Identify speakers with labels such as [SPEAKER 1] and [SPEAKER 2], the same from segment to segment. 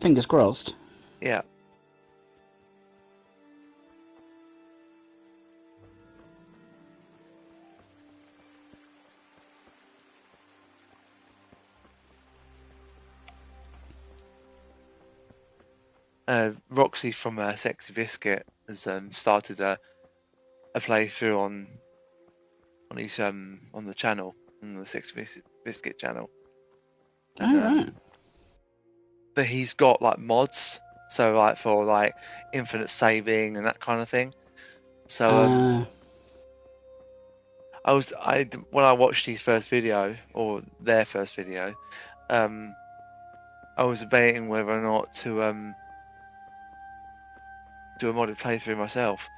[SPEAKER 1] Fingers crossed.
[SPEAKER 2] Yeah. Roxy from Sexy Biscuit has started a playthrough on his on the channel, on the Sexy Biscuit channel, and
[SPEAKER 1] Alright.
[SPEAKER 2] but he's got like mods, so like for like infinite saving and that kind of thing. So when I watched his first video or their first video, I was debating whether or not to do a modded playthrough myself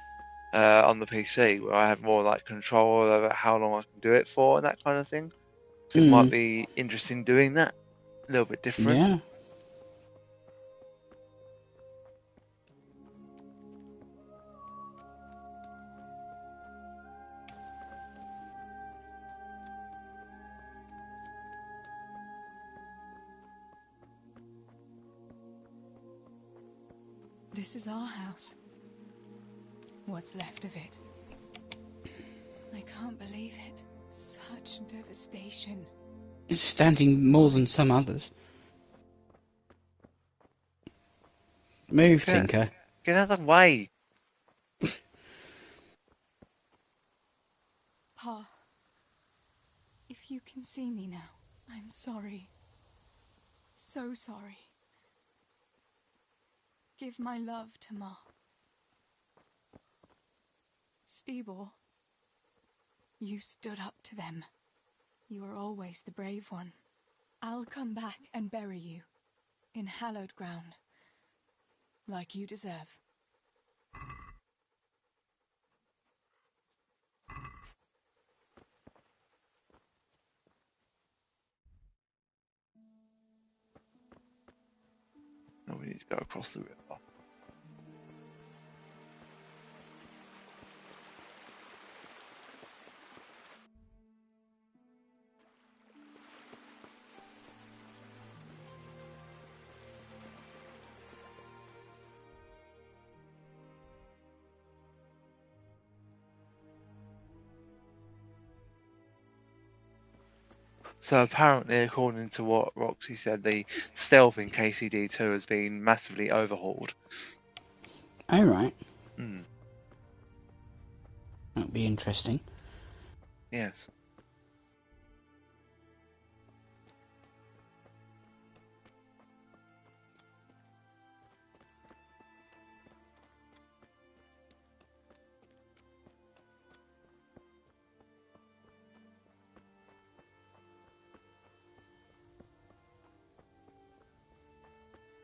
[SPEAKER 2] on the PC, where I have more like control over how long I can do it for and that kind of thing. So it might be interesting doing that, a little bit different.
[SPEAKER 1] Yeah.
[SPEAKER 3] This is our house. What's left of it. I can't believe it. Such devastation.
[SPEAKER 1] It's standing more than some others. Move, Tinker.
[SPEAKER 2] Get out of the way.
[SPEAKER 3] Pa, if you can see me now, I'm sorry. So sorry. Give my love to Ma. Stibor, you stood up to them. You were always the brave one. I'll come back and bury you in hallowed ground, like you deserve.
[SPEAKER 2] No, we need to go across the river. So apparently, according to what Roxy said, the stealth in KCD2 has been massively overhauled.
[SPEAKER 1] Alright.
[SPEAKER 2] Mm.
[SPEAKER 1] That'll be interesting.
[SPEAKER 2] Yes.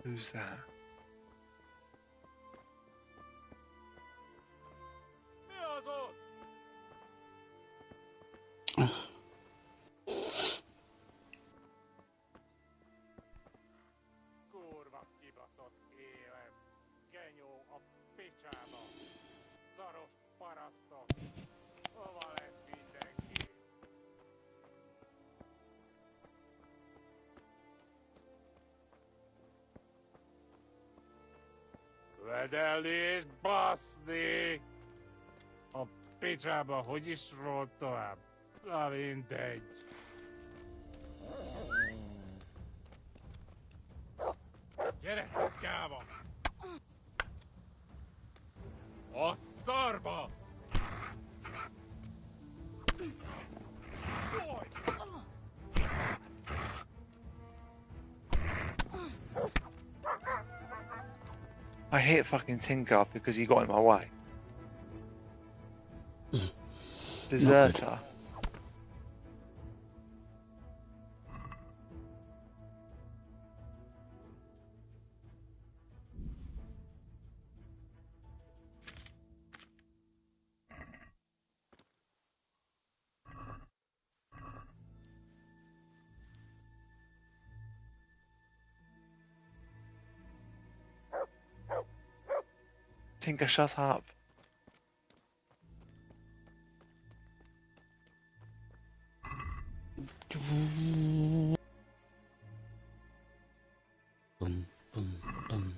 [SPEAKER 2] Who's that?
[SPEAKER 4] Kurva kibaszott élet. Genyó a picsába. Szaros parasztok. Hova lett mindenki? Vedelni és baszni! A picsába hogy is rólt tovább? Na mindegy. Gyere, kutyába! A szarba!
[SPEAKER 2] I hit fucking Tinker because he got in my way. Deserter. Tinker, shut up.
[SPEAKER 1] Boom, Boom, boom.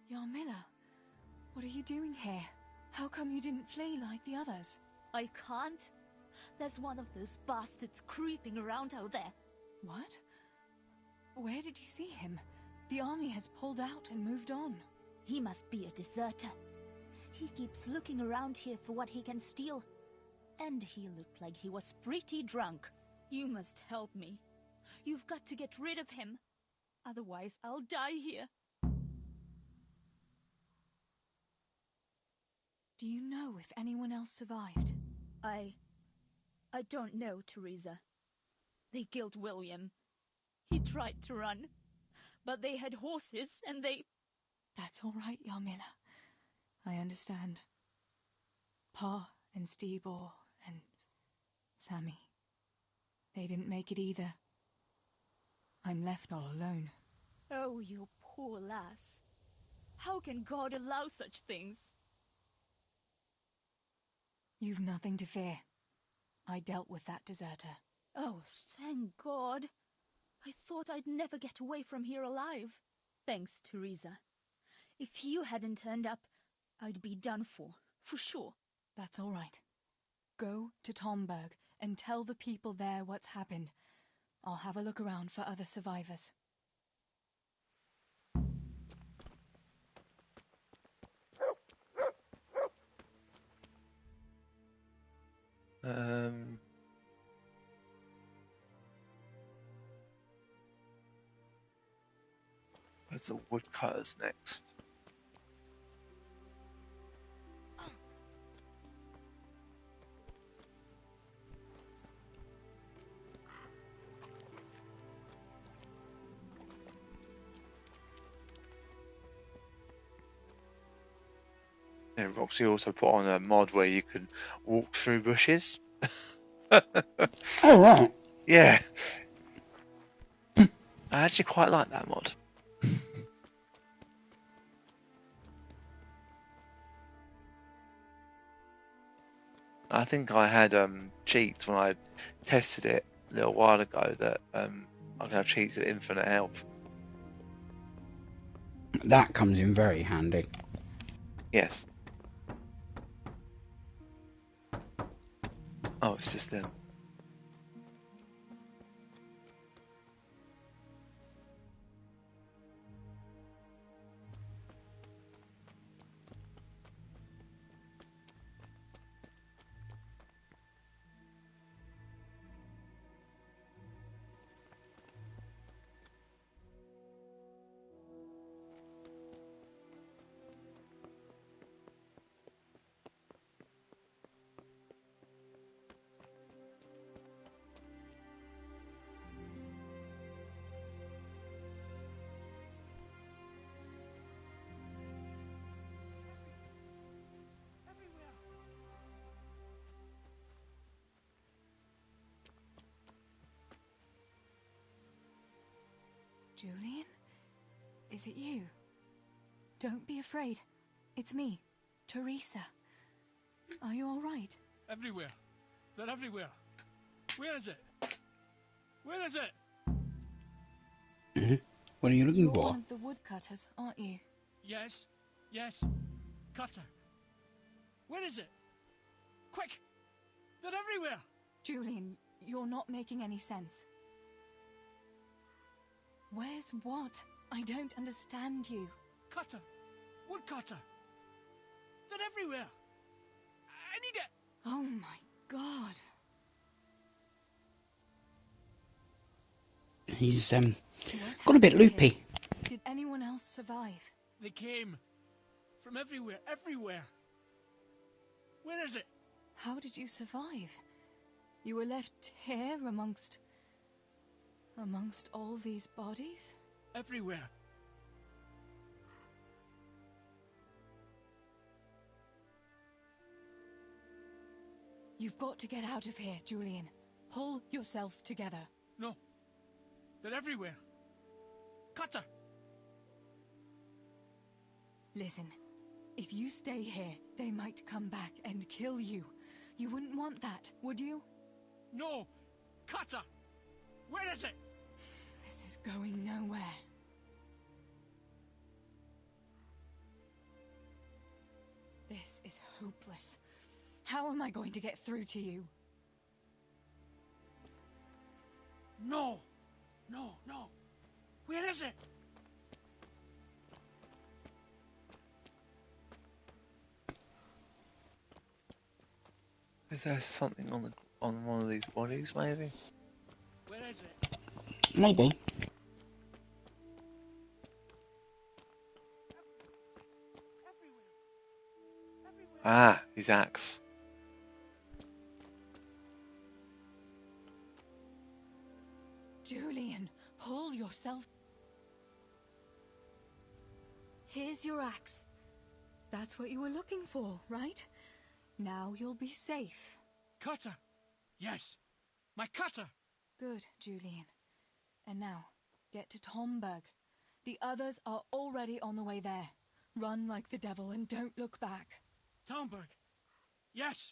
[SPEAKER 3] Yarmila, what are you doing here? How come you didn't flee like the others?
[SPEAKER 5] I can't. There's one of those bastards creeping around out there.
[SPEAKER 3] What? Where did you see him? The army has pulled out and moved on.
[SPEAKER 5] He must be a deserter. He keeps looking around here for what he can steal. And he looked like he was pretty drunk. You must help me. You've got to get rid of him. Otherwise, I'll die here.
[SPEAKER 3] Do you know if anyone else survived?
[SPEAKER 5] I don't know, Teresa. They killed William. He tried to run, but they had horses and they...
[SPEAKER 3] That's all right, Yarmila. I understand. Pa and Stibor and Sammy. They didn't make it either. I'm left all alone.
[SPEAKER 5] Oh, you poor lass. How can God allow such things?
[SPEAKER 3] You've nothing to fear. I dealt with that deserter.
[SPEAKER 5] Oh, thank God. I thought I'd never get away from here alive. Thanks, Teresa. If you hadn't turned up, I'd be done for sure.
[SPEAKER 3] That's all right. Go to Tomberg and tell the people there what's happened. I'll have a look around for other survivors.
[SPEAKER 2] Where's the woodcutters next? And Roxy also put on a mod where you can walk through bushes.
[SPEAKER 1] Oh, right.
[SPEAKER 2] Yeah. I actually quite like that mod. I think I had cheats when I tested it a little while ago that I could have cheats of infinite health.
[SPEAKER 1] That comes in very handy.
[SPEAKER 2] Yes. Oh, it's just them.
[SPEAKER 3] Julian? Is it you? Don't be afraid. It's me, Teresa. Are you all right?
[SPEAKER 4] Everywhere. They're everywhere. Where is it? Where is it?
[SPEAKER 1] What are you looking
[SPEAKER 3] You're
[SPEAKER 1] for?
[SPEAKER 3] one of the woodcutters, aren't you?
[SPEAKER 4] Yes. Yes. Cutter. Where is it? Quick! They're everywhere!
[SPEAKER 3] Julian, you're not making any sense. Where's what? I don't understand you.
[SPEAKER 4] Cutter! Woodcutter! They're everywhere! I need it!
[SPEAKER 3] Oh my god.
[SPEAKER 1] He's
[SPEAKER 3] What
[SPEAKER 1] got a bit
[SPEAKER 3] happened
[SPEAKER 1] loopy.
[SPEAKER 3] here? Did anyone else survive?
[SPEAKER 4] They came. From everywhere, everywhere! Where is it?
[SPEAKER 3] How did you survive? You were left here amongst all these bodies?
[SPEAKER 4] Everywhere.
[SPEAKER 3] You've got to get out of here, Julian. Pull yourself together.
[SPEAKER 4] No. They're everywhere. Cutter!
[SPEAKER 3] Listen, if you stay here, they might come back and kill you. You wouldn't want that, would you?
[SPEAKER 4] No! Cutter! Where is it?
[SPEAKER 3] This is going nowhere. This is hopeless. How am I going to get through to you?
[SPEAKER 4] No! No, no! Where is it?
[SPEAKER 2] Is there something on one of these bodies, maybe?
[SPEAKER 4] Where is it?
[SPEAKER 1] Maybe.
[SPEAKER 2] Ah, his axe.
[SPEAKER 3] Julian, pull yourself. Here's your axe. That's what you were looking for, right? Now you'll be safe.
[SPEAKER 4] Cutter! Yes! My cutter!
[SPEAKER 3] Good, Julian. And now, get to Tomberg. The others are already on the way there. Run like the devil and don't look back.
[SPEAKER 4] Tomberg! Yes!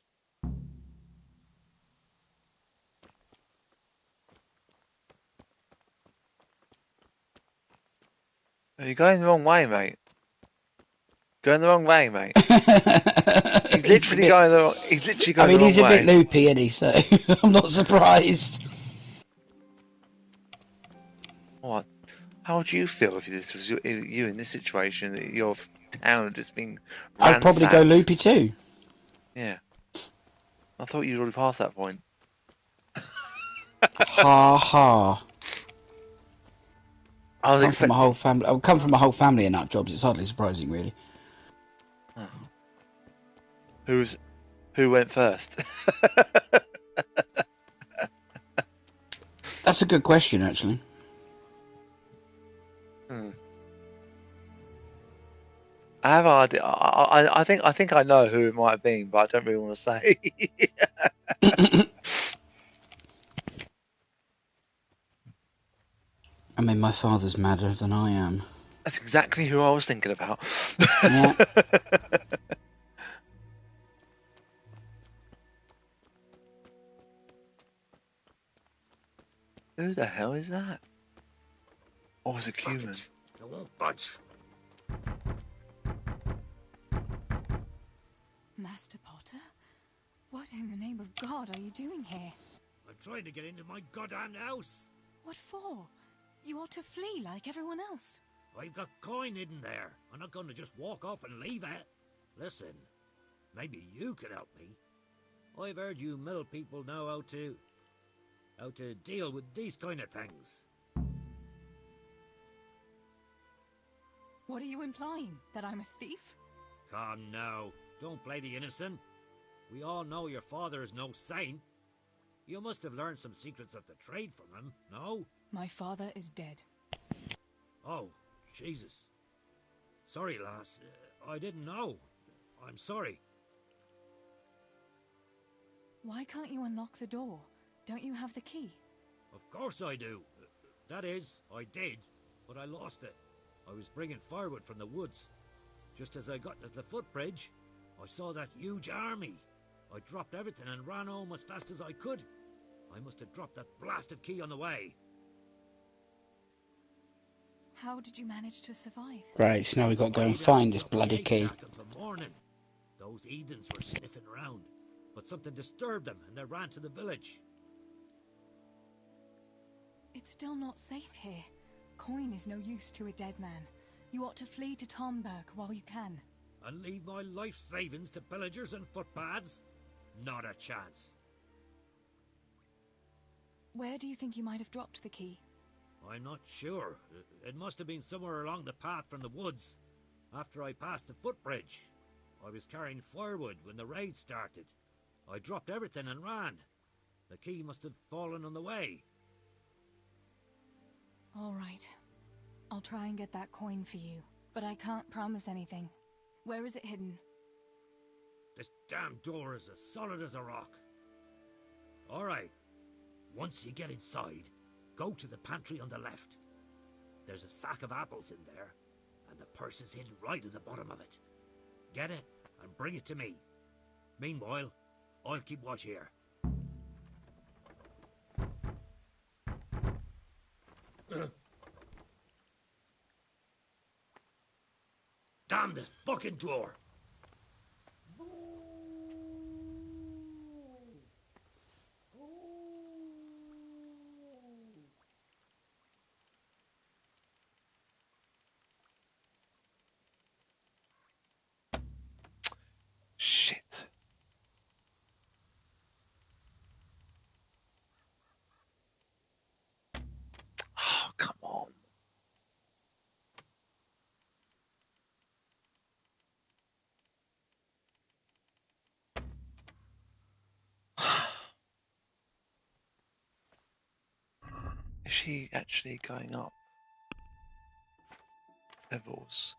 [SPEAKER 2] You're going the wrong way, mate. Going the wrong way, mate. He's literally going the wrong. He's literally going the wrong way.
[SPEAKER 1] he's a bit loopy, isn't he? So I'm not surprised.
[SPEAKER 2] What? How would you feel if this was you in this situation? That your town had just been ransacked?
[SPEAKER 1] I'd probably go loopy too.
[SPEAKER 2] Yeah. I thought you'd already passed that point.
[SPEAKER 1] Ha ha.
[SPEAKER 2] I was expecting.
[SPEAKER 1] From a whole family. I would come from a whole family in nut jobs. It's hardly surprising, really.
[SPEAKER 2] Oh. Who went first?
[SPEAKER 1] That's a good question, actually.
[SPEAKER 2] I have an idea. I think I know who it might have been, but I don't really want to say.
[SPEAKER 1] I mean, my father's madder than I am.
[SPEAKER 2] That's exactly who I was thinking about.
[SPEAKER 1] Yeah.
[SPEAKER 2] Who the hell is that? Oh, it's a human.
[SPEAKER 4] They won't budge.
[SPEAKER 3] Master Potter? What in the name of God are you doing here?
[SPEAKER 4] I'm trying to get into my goddamn house.
[SPEAKER 3] What for? You ought to flee like everyone else.
[SPEAKER 4] I've got coin hidden there. I'm not going to just walk off and leave it. Listen, maybe you can help me. I've heard you mill people know how to deal with these kind of things.
[SPEAKER 3] What are you implying? That I'm a thief?
[SPEAKER 4] Come now, don't play the innocent. We all know your father is no saint. You must have learned some secrets of the trade from him, no?
[SPEAKER 3] My father is dead.
[SPEAKER 4] Oh, Jesus. Sorry, lass. I didn't know. I'm sorry.
[SPEAKER 3] Why can't you unlock the door? Don't you have the key?
[SPEAKER 4] Of course I do. That is, I did, but I lost it. I was bringing firewood from the woods. Just as I got to the footbridge, I saw that huge army. I dropped everything and ran home as fast as I could. I must have dropped that blasted key on the way.
[SPEAKER 3] How did you manage to survive?
[SPEAKER 1] Right, so now we've got to go and find this bloody key.
[SPEAKER 4] Until morning. Those heathens were sniffing around, but something disturbed them and they ran to the village.
[SPEAKER 3] It's still not safe here. Coin is no use to a dead man. You ought to flee to Tomberg while you can.
[SPEAKER 4] And leave my life savings to pillagers and footpads? Not a chance.
[SPEAKER 3] Where do you think you might have dropped the key?
[SPEAKER 4] I'm not sure. It must have been somewhere along the path from the woods. After I passed the footbridge. I was carrying firewood when the raid started. I dropped everything and ran. The key must have fallen on the way.
[SPEAKER 3] All right. I'll try and get that coin for you, but I can't promise anything. Where is it hidden?
[SPEAKER 4] This damn door is as solid as a rock. All right. Once you get inside, go to the pantry on the left. There's a sack of apples in there, and the purse is hidden right at the bottom of it. Get it and bring it to me. Meanwhile, I'll keep watch here. Damn this fucking door!
[SPEAKER 2] Shit. Oh, come on. Is she actually going up levels?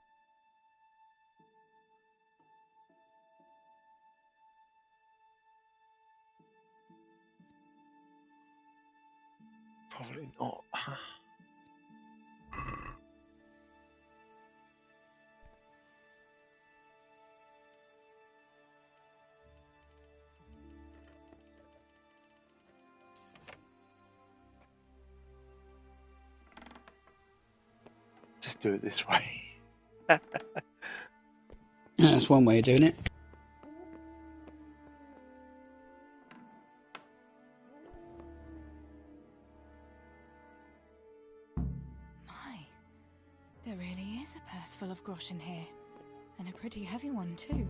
[SPEAKER 2] Probably not. Just do it this way.
[SPEAKER 1] Yeah, that's one way of doing it.
[SPEAKER 3] My, there really is a purse full of groschen here. And a pretty heavy one, too.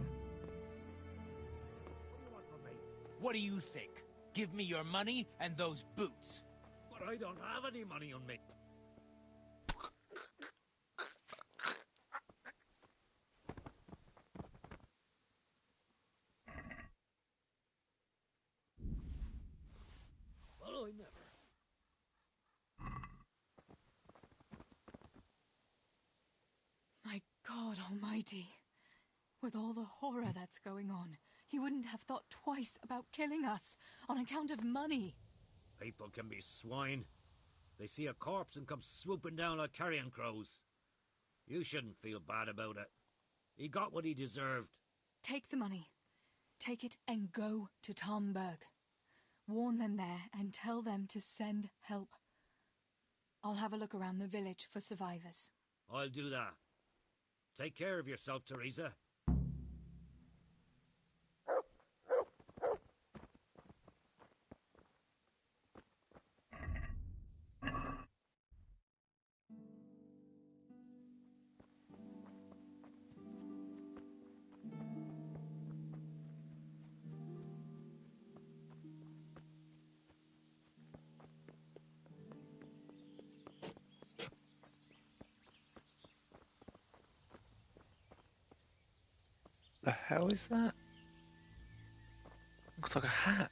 [SPEAKER 6] What do you think? Give me your money and those boots.
[SPEAKER 4] But I don't have any money on me. Well, I never.
[SPEAKER 3] My God almighty. With all the horror that's going on, he wouldn't have thought twice about killing us on account of money.
[SPEAKER 4] People can be swine. They see a corpse and come swooping down like carrion crows. You shouldn't feel bad about it. He got what he deserved.
[SPEAKER 3] Take the money. Take it and go to Tomberg. Warn them there and tell them to send help. I'll have a look around the village for survivors.
[SPEAKER 4] I'll do that. Take care of yourself, Teresa.
[SPEAKER 2] The hell is that? Looks like a hat.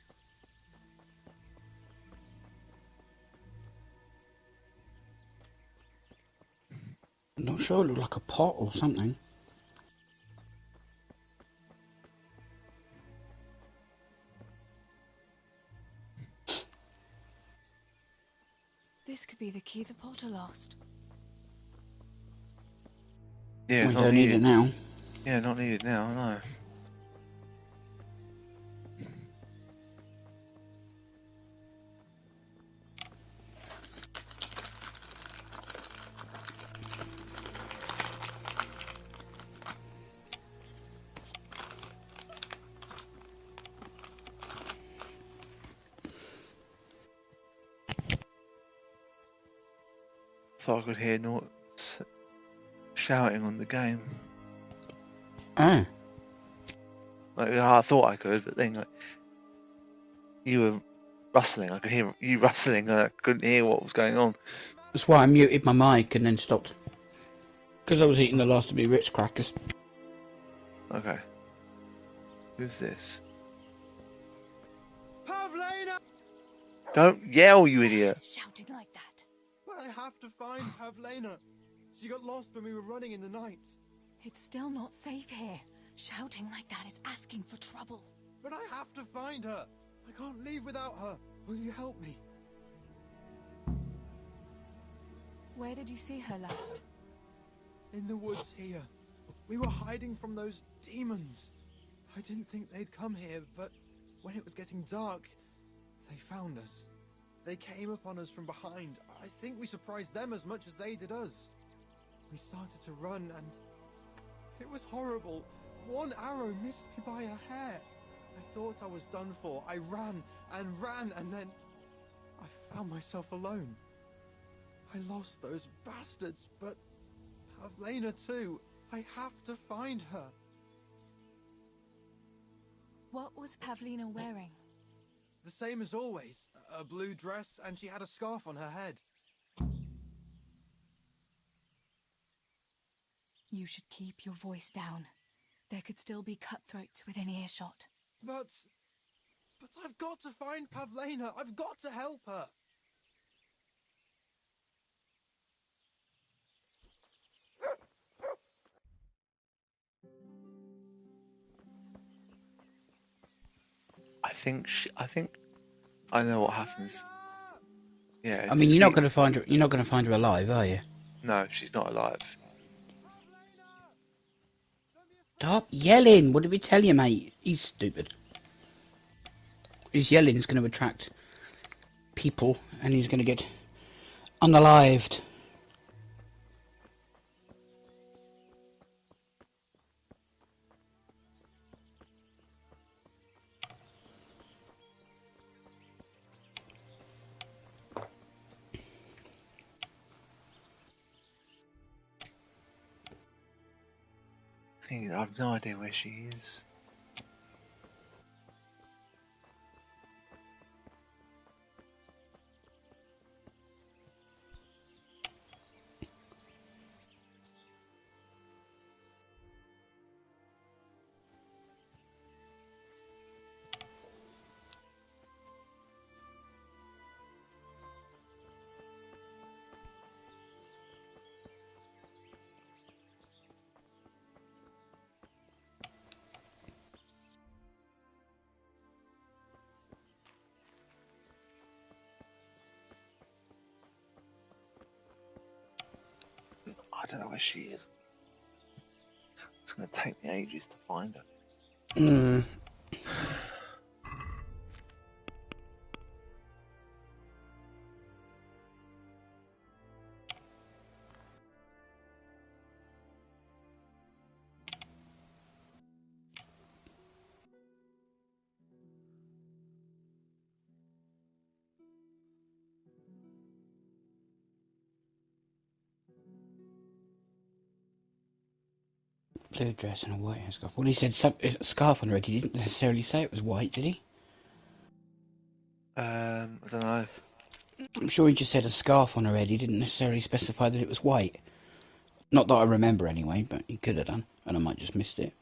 [SPEAKER 1] I'm not sure, it looked like a pot or something.
[SPEAKER 3] This could be the key the porter lost.
[SPEAKER 2] Yeah,
[SPEAKER 1] We
[SPEAKER 2] it's not
[SPEAKER 1] don't need
[SPEAKER 2] needed.
[SPEAKER 1] it now.
[SPEAKER 2] Yeah, not needed now, no. Thought I could hear shouting on the game.
[SPEAKER 1] Oh.
[SPEAKER 2] Like, I thought I could, but then like, you were rustling. I could hear you rustling, and I couldn't hear what was going on.
[SPEAKER 1] That's why I muted my mic and then stopped. Because I was eating the last of my Ritz crackers.
[SPEAKER 2] Okay. Who's this?
[SPEAKER 7] Pavlena!
[SPEAKER 2] Don't yell, you idiot!
[SPEAKER 5] Shouting like that.
[SPEAKER 7] Well, I have to find Pavlena. She got lost when we were running in the night.
[SPEAKER 3] It's still not safe here. Shouting like that is asking for trouble.
[SPEAKER 7] But I have to find her. I can't leave without her. Will you help me?
[SPEAKER 3] Where did you see her last?
[SPEAKER 7] In the woods here. We were hiding from those demons. I didn't think they'd come here, but when it was getting dark, they found us. They came upon us from behind. I think we surprised them as much as they did us. We started to run and it was horrible. One arrow missed me by a hair. I thought I was done for. I ran and then I found myself alone. I lost those bastards, but Pavlena too. I have to find her.
[SPEAKER 3] What was Pavlina wearing?
[SPEAKER 7] The same as always. A blue dress, and she had a scarf on her head.
[SPEAKER 3] You should keep your voice down. There could still be cutthroats within earshot.
[SPEAKER 7] But I've got to find Pavlena. I've got to help her.
[SPEAKER 2] I think I know what happens. Yeah.
[SPEAKER 1] I mean, you're not going to find her. You're not going to find her alive, are you?
[SPEAKER 2] No, she's not alive.
[SPEAKER 1] Stop yelling! What did we tell you, mate? He's stupid. His yelling is going to attract people, and he's going to get unalived.
[SPEAKER 2] I've no idea where she is. I don't know where she is. It's going to take me ages to find her.
[SPEAKER 1] Hmm. Blue dress and a white scarf. Well, he said a scarf on her head. He didn't necessarily say it was white, did he?
[SPEAKER 2] I don't know.
[SPEAKER 1] I'm sure he just said a scarf on her head. He didn't necessarily specify that it was white. Not that I remember anyway, but he could have done, and I might just missed it.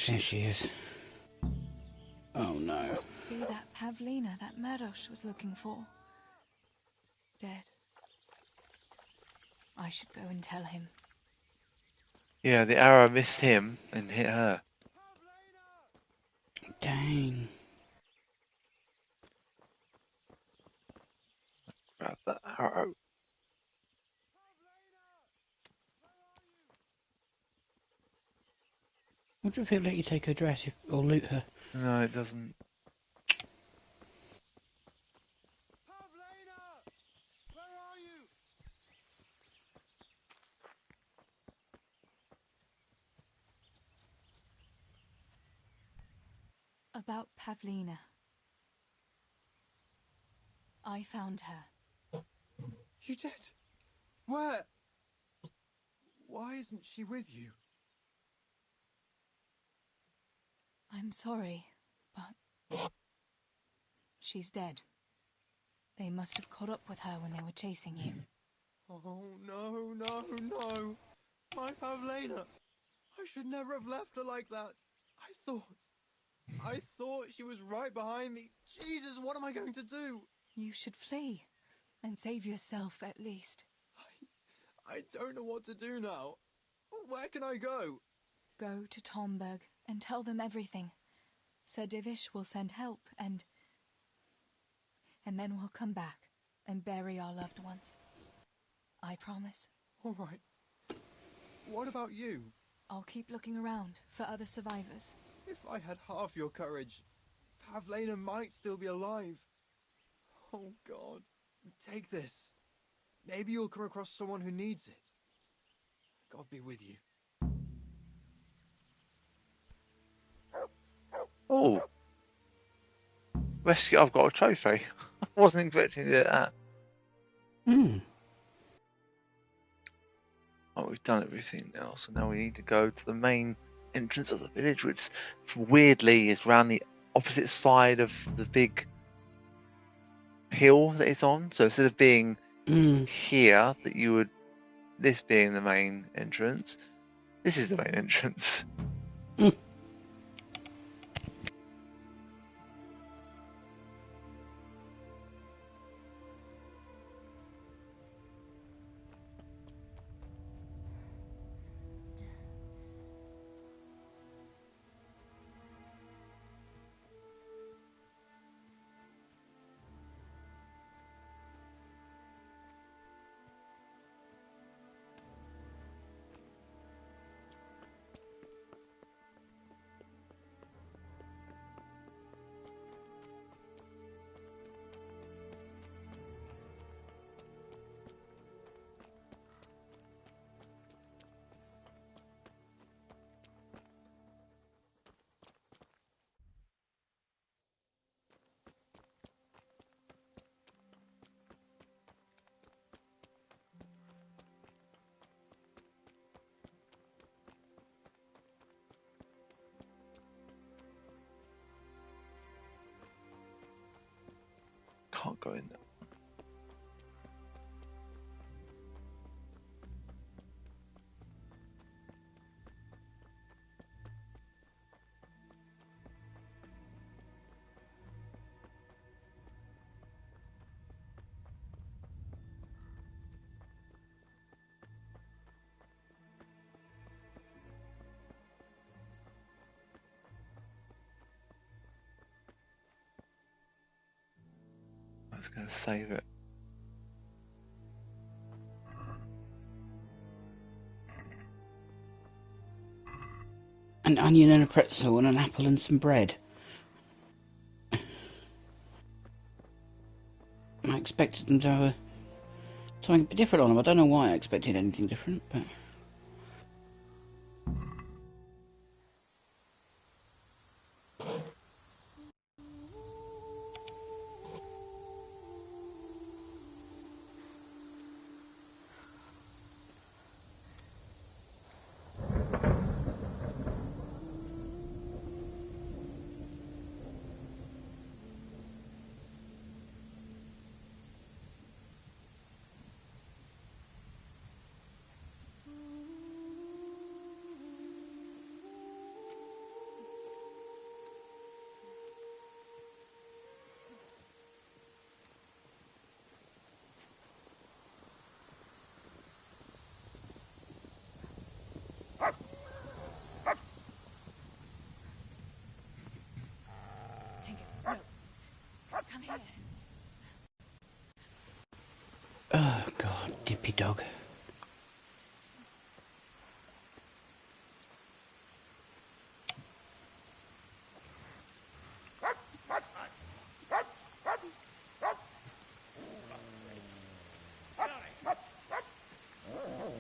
[SPEAKER 1] There she is. Oh no.
[SPEAKER 3] This must be that Pavlina that Maros was looking for. Dead. I should go and tell him.
[SPEAKER 2] Yeah, the arrow missed him and hit her.
[SPEAKER 1] Dang.
[SPEAKER 2] Grab that arrow.
[SPEAKER 1] wonder if it'll let you take her dress or loot her.
[SPEAKER 2] No, it doesn't.
[SPEAKER 7] Pavlena! Where are you?
[SPEAKER 3] About Pavlina. I found her.
[SPEAKER 7] You did? Where? Why isn't she with you?
[SPEAKER 3] I'm sorry, but she's dead. They must have caught up with her when they were chasing you.
[SPEAKER 7] Oh, no, no, no. My Pavlena. I should never have left her like that. I thought she was right behind me. Jesus, what am I going to do?
[SPEAKER 3] You should flee and save yourself at least.
[SPEAKER 7] I don't know what to do now. Where can I go?
[SPEAKER 3] Go to Tomberg and tell them everything. Sir Divish will send help and then we'll come back and bury our loved ones. I promise.
[SPEAKER 7] All right. What about you?
[SPEAKER 3] I'll keep looking around for other survivors.
[SPEAKER 7] If I had half your courage, Pavlena might still be alive. Oh, God. Take this. Maybe you'll come across someone who needs it. God be with you.
[SPEAKER 2] Oh, rescue! I've got a trophy. I wasn't expecting to get that. Oh, we've done everything now, so now we need to go to the main entrance of the village, which weirdly is around the opposite side of the big hill that it's on. So instead of being here, this being the main entrance, this is the main entrance. Can't go in there. I was going to save it.
[SPEAKER 1] An onion and a pretzel and an apple and some bread. I expected them to have something different on them. I don't know why I expected anything different, but...
[SPEAKER 3] Tinker, no. Come here.
[SPEAKER 1] Oh, God, dippy dog.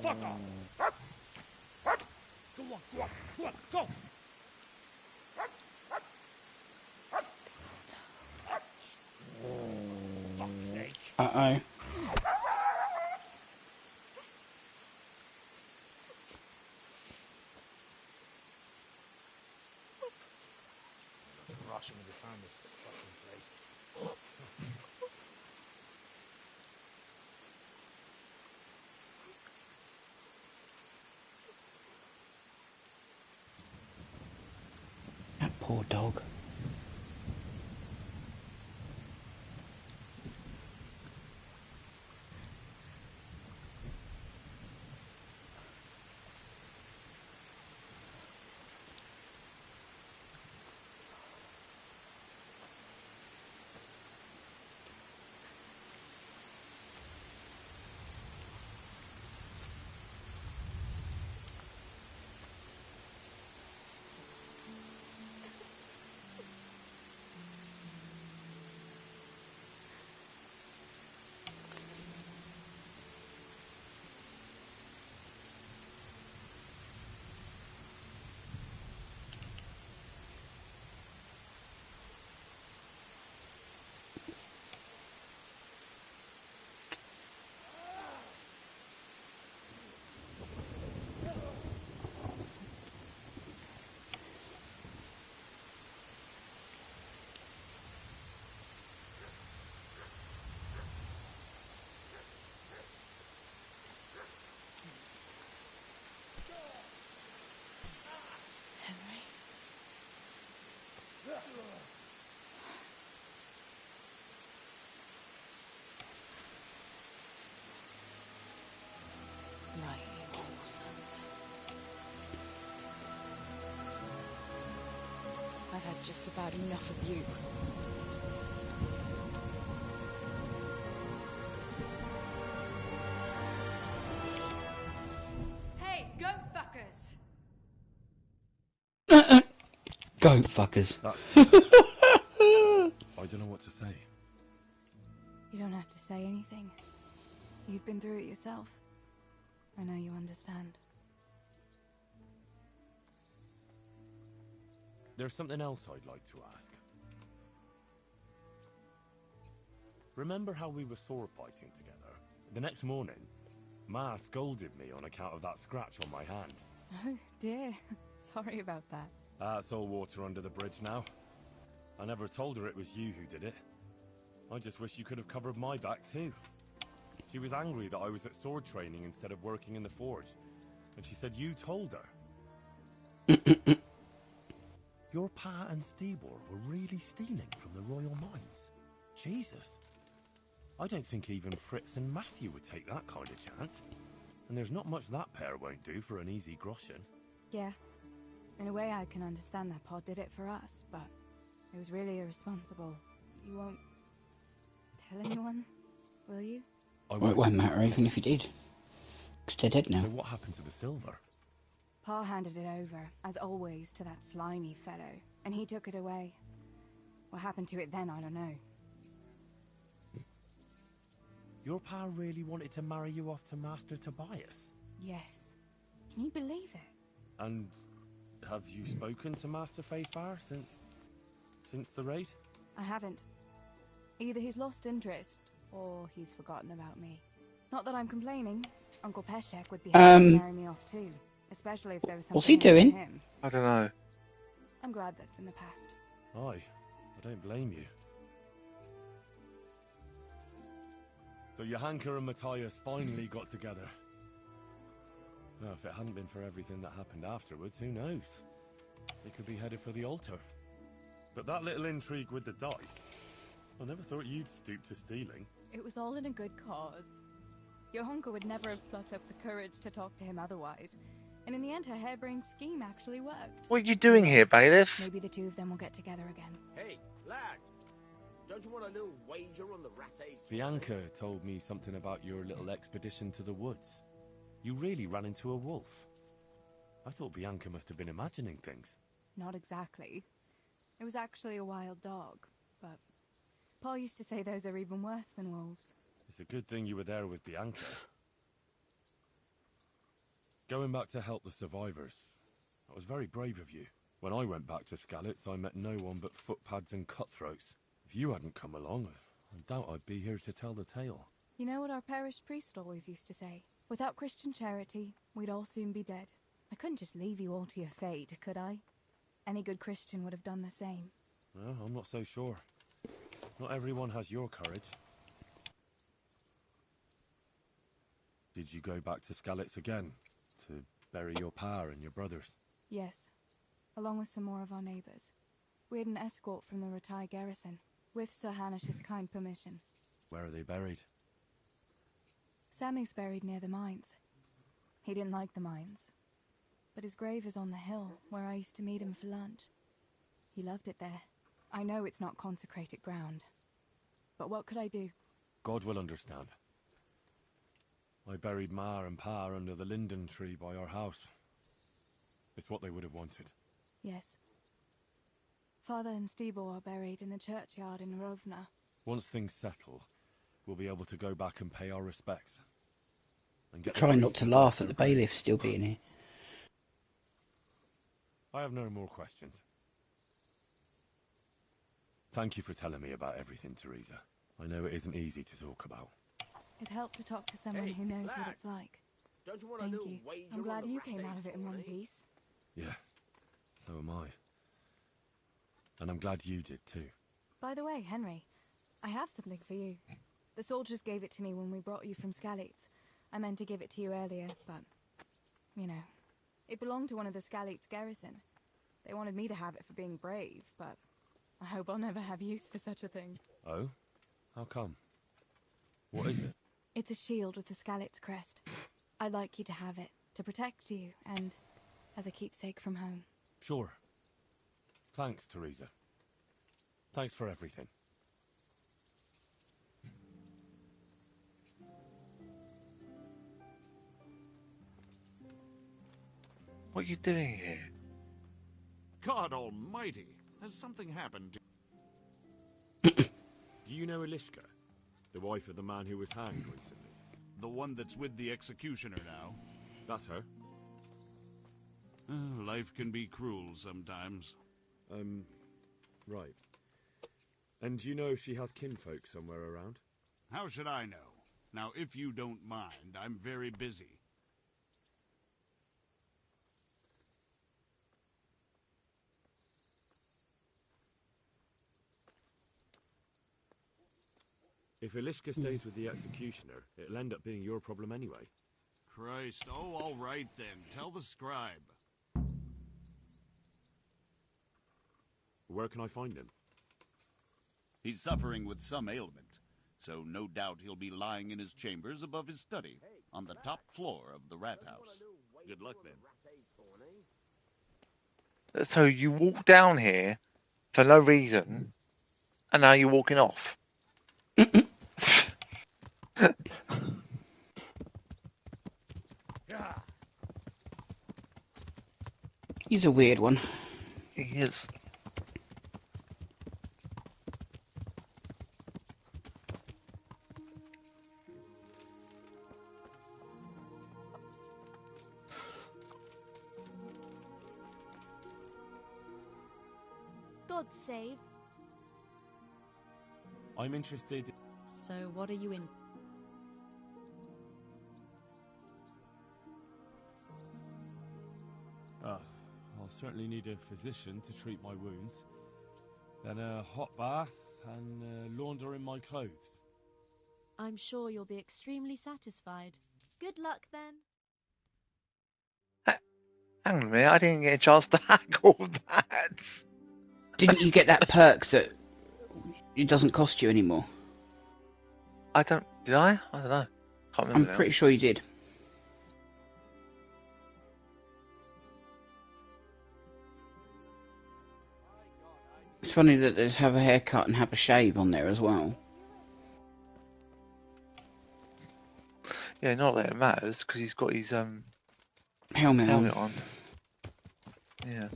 [SPEAKER 4] fuck off! Go on, go on, go on, go! Fuck's sake.
[SPEAKER 1] Uh-oh.
[SPEAKER 4] Rushing to find this fucking place.
[SPEAKER 1] That poor dog.
[SPEAKER 3] Henry? Right, you whole sons. I've had just about enough of you. Hey, goat fuckers!
[SPEAKER 1] Goat fuckers.
[SPEAKER 8] That's... I don't know what to say.
[SPEAKER 3] You don't have to say anything. You've been through it yourself. I know you understand.
[SPEAKER 8] There's something else I'd like to ask. Remember how we were sword fighting together? The next morning, Ma scolded me on account of that scratch on my hand.
[SPEAKER 3] Oh, dear. Sorry about that.
[SPEAKER 8] That's all water under the bridge now. I never told her it was you who did it. I just wish you could have covered my back too. She was angry that I was at sword training instead of working in the forge. And she said you told her. Your pa and Stibor were really stealing from the royal mines. Jesus. I don't think even Fritz and Matthew would take that kind of chance. And there's not much that pair won't do for an easy groschen.
[SPEAKER 3] Yeah. In a way, I can understand that Pa did it for us, but it was really irresponsible. You won't tell anyone, will you?
[SPEAKER 1] Well, it won't matter even if you did. Because they're dead now.
[SPEAKER 8] So what happened to the silver?
[SPEAKER 3] Pa handed it over, as always, to that slimy fellow, and he took it away. What happened to it then, I don't know.
[SPEAKER 8] Your pa really wanted to marry you off to Master Tobias?
[SPEAKER 3] Yes. Can you believe it?
[SPEAKER 8] And have you spoken to Master Faithfar since the raid?
[SPEAKER 3] I haven't. Either he's lost interest, or he's forgotten about me. Not that I'm complaining. Uncle Peshek would be happy to marry me off too. Especially if there was something
[SPEAKER 1] What's he
[SPEAKER 3] in it for
[SPEAKER 1] doing?
[SPEAKER 3] him.
[SPEAKER 2] I don't know.
[SPEAKER 3] I'm glad that's in the past.
[SPEAKER 8] Aye, I don't blame you. So Johanka and Matthias finally got together. Now, if it hadn't been for everything that happened afterwards, who knows? They could be headed for the altar. But that little intrigue with the dice, I never thought you'd stoop to stealing.
[SPEAKER 3] It was all in a good cause. Johanka would never have plucked up the courage to talk to him otherwise. And in the end, her harebrained scheme actually worked.
[SPEAKER 2] What are you doing here, bailiff?
[SPEAKER 3] Maybe the two of them will get together again.
[SPEAKER 9] Hey, lad! Don't you want a little wager on the rat age?
[SPEAKER 8] Bianca told me something about your little expedition to the woods. You really ran into a wolf. I thought Bianca must have been imagining things.
[SPEAKER 3] Not exactly. It was actually a wild dog, but Pa used to say those are even worse than wolves.
[SPEAKER 8] It's a good thing you were there with Bianca. Going back to help the survivors. That was very brave of you. When I went back to Skalitz, I met no one but footpads and cutthroats. If you hadn't come along, I doubt I'd be here to tell the tale.
[SPEAKER 3] You know what our parish priest always used to say? Without Christian charity, we'd all soon be dead. I couldn't just leave you all to your fate, could I? Any good Christian would have done the same.
[SPEAKER 8] Well, I'm not so sure. Not everyone has your courage. Did you go back to Skalitz again? To bury your pa and your brothers?
[SPEAKER 3] Yes, along with some more of our neighbours. We had an escort from the retired garrison, with Sir Hanish's kind permission.
[SPEAKER 8] Where are they buried?
[SPEAKER 3] Sammy's buried near the mines. He didn't like the mines, but his grave is on the hill where I used to meet him for lunch. He loved it there. I know it's not consecrated ground, but what could I do?
[SPEAKER 8] God will understand. I buried Ma and Pa under the linden tree by our house. It's what they would have wanted.
[SPEAKER 3] Yes. Father and Stibor are buried in the churchyard in Rovna.
[SPEAKER 8] Once things settle, we'll be able to go back and pay our respects. And get
[SPEAKER 1] Try not to laugh at the bailiff still being here.
[SPEAKER 8] I have no more questions. Thank you for telling me about everything, Teresa. I know it isn't easy to talk about.
[SPEAKER 3] It helped to talk to someone who knows what it's like.
[SPEAKER 9] Don't you want
[SPEAKER 3] Thank
[SPEAKER 9] a little
[SPEAKER 3] you.
[SPEAKER 9] wager
[SPEAKER 3] I'm
[SPEAKER 9] on
[SPEAKER 3] glad
[SPEAKER 9] the
[SPEAKER 3] you
[SPEAKER 9] rat
[SPEAKER 3] came out of it in one
[SPEAKER 9] eh?
[SPEAKER 3] piece.
[SPEAKER 8] Yeah, so am I. And I'm glad you did too.
[SPEAKER 3] By the way, Henry, I have something for you. The soldiers gave it to me when we brought you from Skalitz. I meant to give it to you earlier, but, you know, it belonged to one of the Skalitz garrison. They wanted me to have it for being brave, but I hope I'll never have use for such a thing.
[SPEAKER 8] Oh? How come? What is it?
[SPEAKER 3] It's a shield with the Skalitz crest. I'd like you to have it, to protect you, and as a keepsake from home.
[SPEAKER 8] Sure. Thanks, Teresa. Thanks for everything.
[SPEAKER 2] What are you doing here?
[SPEAKER 10] God almighty! Has something happened
[SPEAKER 8] Do you know Elishka? The wife of the man who was hanged recently?
[SPEAKER 10] The one that's with the executioner now?
[SPEAKER 8] That's her.
[SPEAKER 10] Life can be cruel sometimes.
[SPEAKER 8] Right. And do you know if she has kinfolk somewhere around?
[SPEAKER 10] How should I know? Now, if you don't mind, I'm very busy.
[SPEAKER 8] If Elishka stays with the executioner, it'll end up being your problem anyway.
[SPEAKER 10] Christ, oh, all right then. Tell the scribe.
[SPEAKER 8] Where can I find him?
[SPEAKER 10] He's suffering with some ailment, so no doubt he'll be lying in his chambers above his study, on the top floor of the rat house. Good luck then.
[SPEAKER 2] So you walk down here for no reason, and now you're walking off.
[SPEAKER 1] He's a weird one.
[SPEAKER 2] He is.
[SPEAKER 5] God save.
[SPEAKER 8] I'm interested...
[SPEAKER 5] So what are you in?
[SPEAKER 8] I'll certainly need a physician to treat my wounds. Then a hot bath and laundering my clothes.
[SPEAKER 5] I'm sure you'll be extremely satisfied. Good luck then.
[SPEAKER 2] Hang on a minute, I didn't get a chance to hack all that.
[SPEAKER 1] Didn't you get that perk that it doesn't cost you anymore?
[SPEAKER 2] Did I? I don't know. Can't remember
[SPEAKER 1] I'm
[SPEAKER 2] now.
[SPEAKER 1] pretty sure you did. It's funny that there's have a haircut and have a shave on there as well.
[SPEAKER 2] Yeah, not that it matters, because he's got his
[SPEAKER 1] Helmet
[SPEAKER 2] on. Yeah.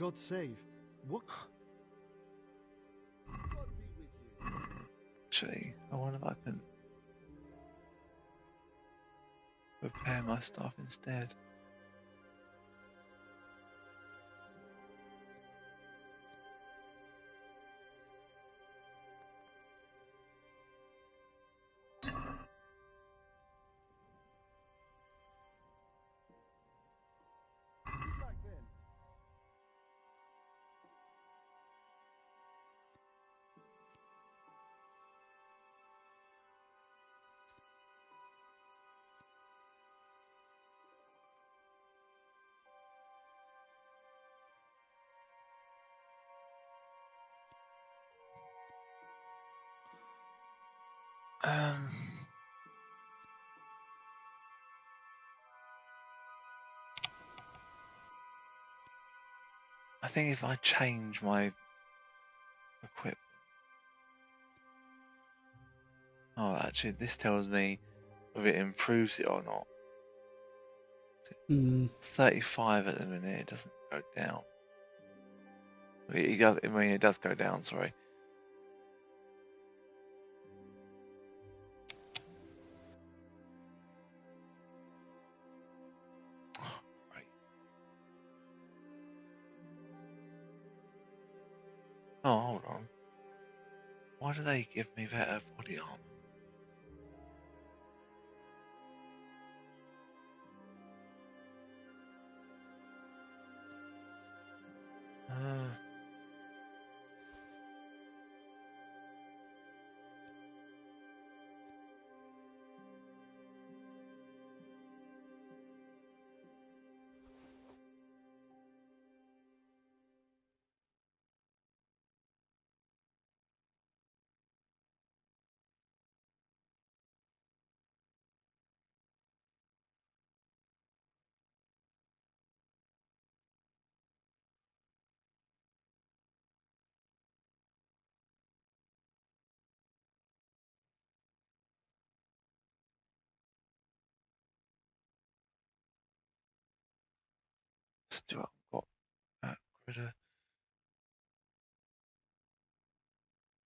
[SPEAKER 7] God save. What? God be with you.
[SPEAKER 2] Actually, I wonder if I can repair my stuff instead.
[SPEAKER 7] Back then.
[SPEAKER 2] Um, I think if I change my equipment. Oh, actually, this tells me if it improves it or not. 35 at the minute, it doesn't go down. It does. I mean, it does go down. Sorry. Right. Oh, hold on. Why do they give me better body armor? Still got that critter.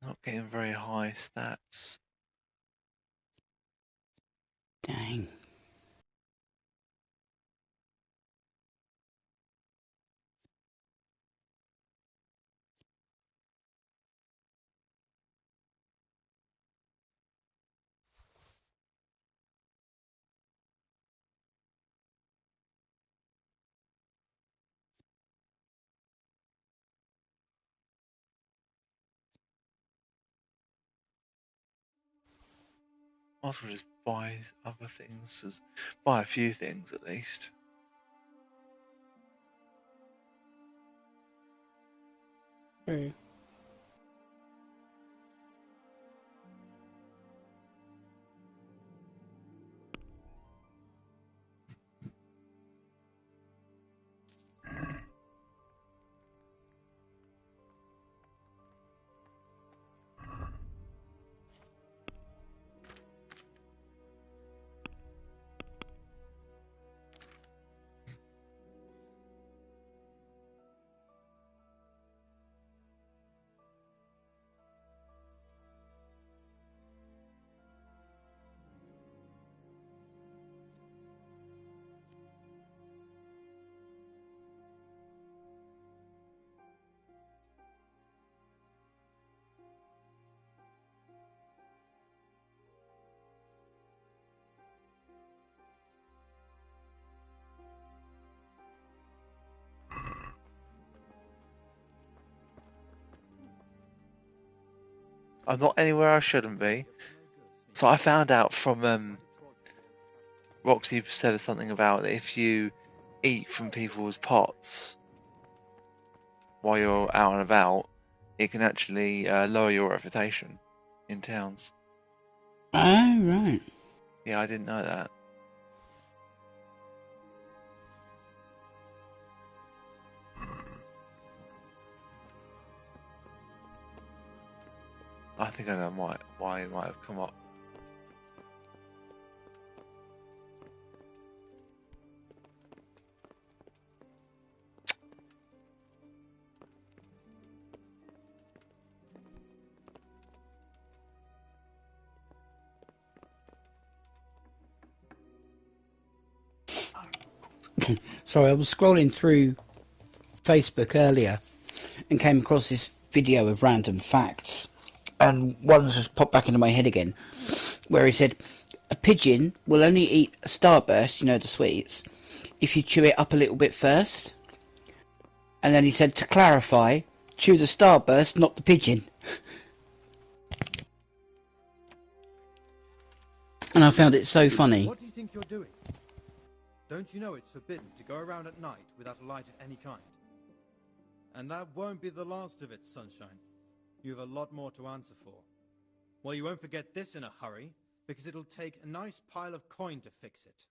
[SPEAKER 2] Not getting very high stats.
[SPEAKER 1] Dang.
[SPEAKER 2] Might as well just buy other things. Buy a few things at least.
[SPEAKER 1] True.
[SPEAKER 2] I'm not anywhere I shouldn't be. So I found out from Roxy said something about that if you eat from people's pots while you're out and about, it can actually lower your reputation in towns.
[SPEAKER 1] Oh, right.
[SPEAKER 2] Yeah, I didn't know that. I think I know why it might have come up.
[SPEAKER 1] Sorry, I was scrolling through Facebook earlier and came across this video of random facts, and one's just popped back into my head again, where he said a pigeon will only eat a starburst, you know, the sweets, if you chew it up a little bit first. And then he said, to clarify, chew the starburst, not the pigeon. And I found it so funny.
[SPEAKER 7] What do you think you're doing? Don't you know it's forbidden to go around at night without a light of any kind? And that won't be the last of it, Sunshine. You have a lot more to answer for. Well, you won't forget this in a hurry, because it'll take a nice pile of coin to fix it.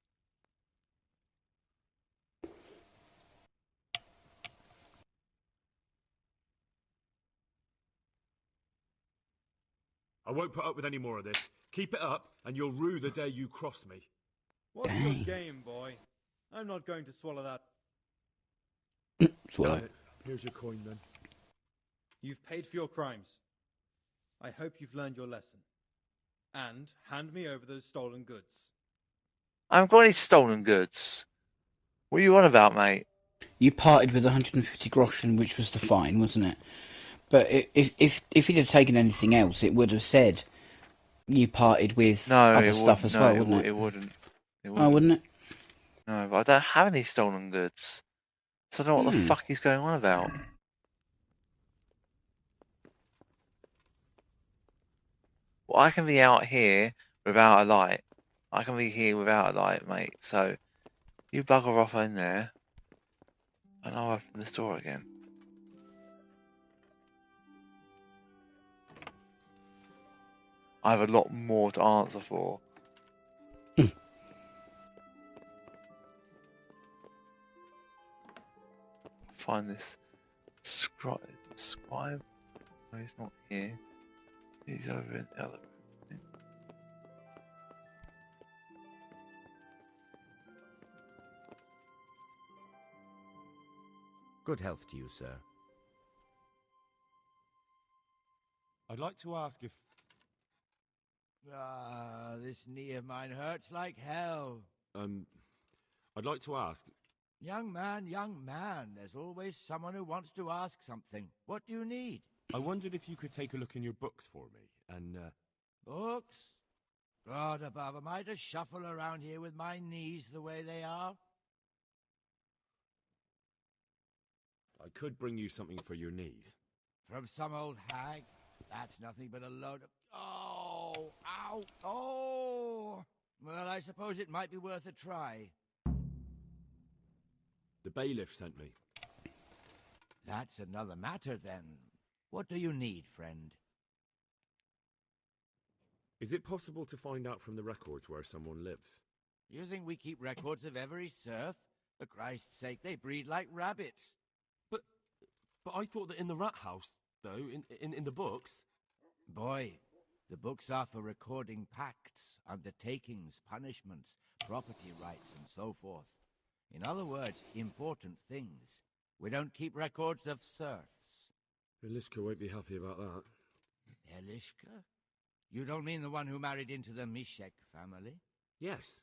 [SPEAKER 8] I won't put up with any more of this. Keep it up, and you'll rue the day you cross me.
[SPEAKER 7] What's your game, boy? I'm not going to swallow that.
[SPEAKER 1] Swallow it.
[SPEAKER 8] Here's your coin, then.
[SPEAKER 7] You've paid for your crimes. I hope you've learned your lesson. And hand me over those stolen goods.
[SPEAKER 2] I haven't got any stolen goods. What are you on about, mate?
[SPEAKER 1] You parted with 150 groschen, which was the fine, wasn't it? But if he'd have taken anything else, it would have said you parted with other stuff as well, wouldn't it?
[SPEAKER 2] It wouldn't.
[SPEAKER 1] Oh, wouldn't it?
[SPEAKER 2] No, but I don't have any stolen goods. So I don't know what the fuck he's going on about. Well, I can be out here without a light. I can be here without a light, mate. So you bugger off in there, and I'll open the store again. I have a lot more to answer for. Find this scribe. No, he's not here. He's over in the other room.
[SPEAKER 6] Good health to you, sir.
[SPEAKER 8] I'd like to ask if...
[SPEAKER 6] This knee of mine hurts like hell.
[SPEAKER 8] I'd like to ask...
[SPEAKER 6] Young man, there's always someone who wants to ask something. What do you need?
[SPEAKER 8] I wondered if you could take a look in your books for me, and,
[SPEAKER 6] Books? God above, am I to shuffle around here with my knees the way they are?
[SPEAKER 8] I could bring you something for your knees.
[SPEAKER 6] From some old hag? That's nothing but a load of... Oh! Ow! Oh! Well, I suppose it might be worth a try.
[SPEAKER 8] The bailiff sent me.
[SPEAKER 6] That's another matter, then. What do you need, friend?
[SPEAKER 8] Is it possible to find out from the records where someone lives?
[SPEAKER 6] You think we keep records of every serf? For Christ's sake, they breed like rabbits.
[SPEAKER 8] But I thought that in the rat house, though, in the books...
[SPEAKER 6] Boy, the books are for recording pacts, undertakings, punishments, property rights, and so forth. In other words, important things. We don't keep records of serfs.
[SPEAKER 8] Eliska won't be happy about that.
[SPEAKER 6] Eliska? You don't mean the one who married into the Mishek family?
[SPEAKER 8] Yes.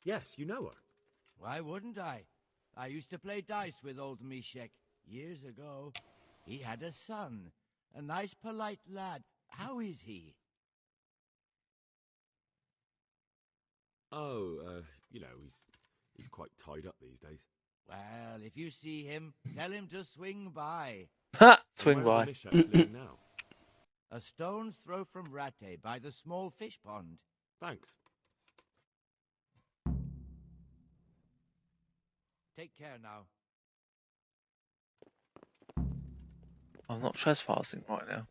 [SPEAKER 8] Yes, you know her.
[SPEAKER 6] Why wouldn't I? I used to play dice with old Mishek years ago. He had a son, a nice polite lad. How is he?
[SPEAKER 8] Oh, you know, he's quite tied up these days.
[SPEAKER 6] Well, if you see him, tell him to swing by.
[SPEAKER 2] Ha! Swing by.
[SPEAKER 8] Living now?
[SPEAKER 6] A stone's throw from Ratte by the small fish pond.
[SPEAKER 8] Thanks.
[SPEAKER 6] Take care now.
[SPEAKER 2] I'm not trespassing right now.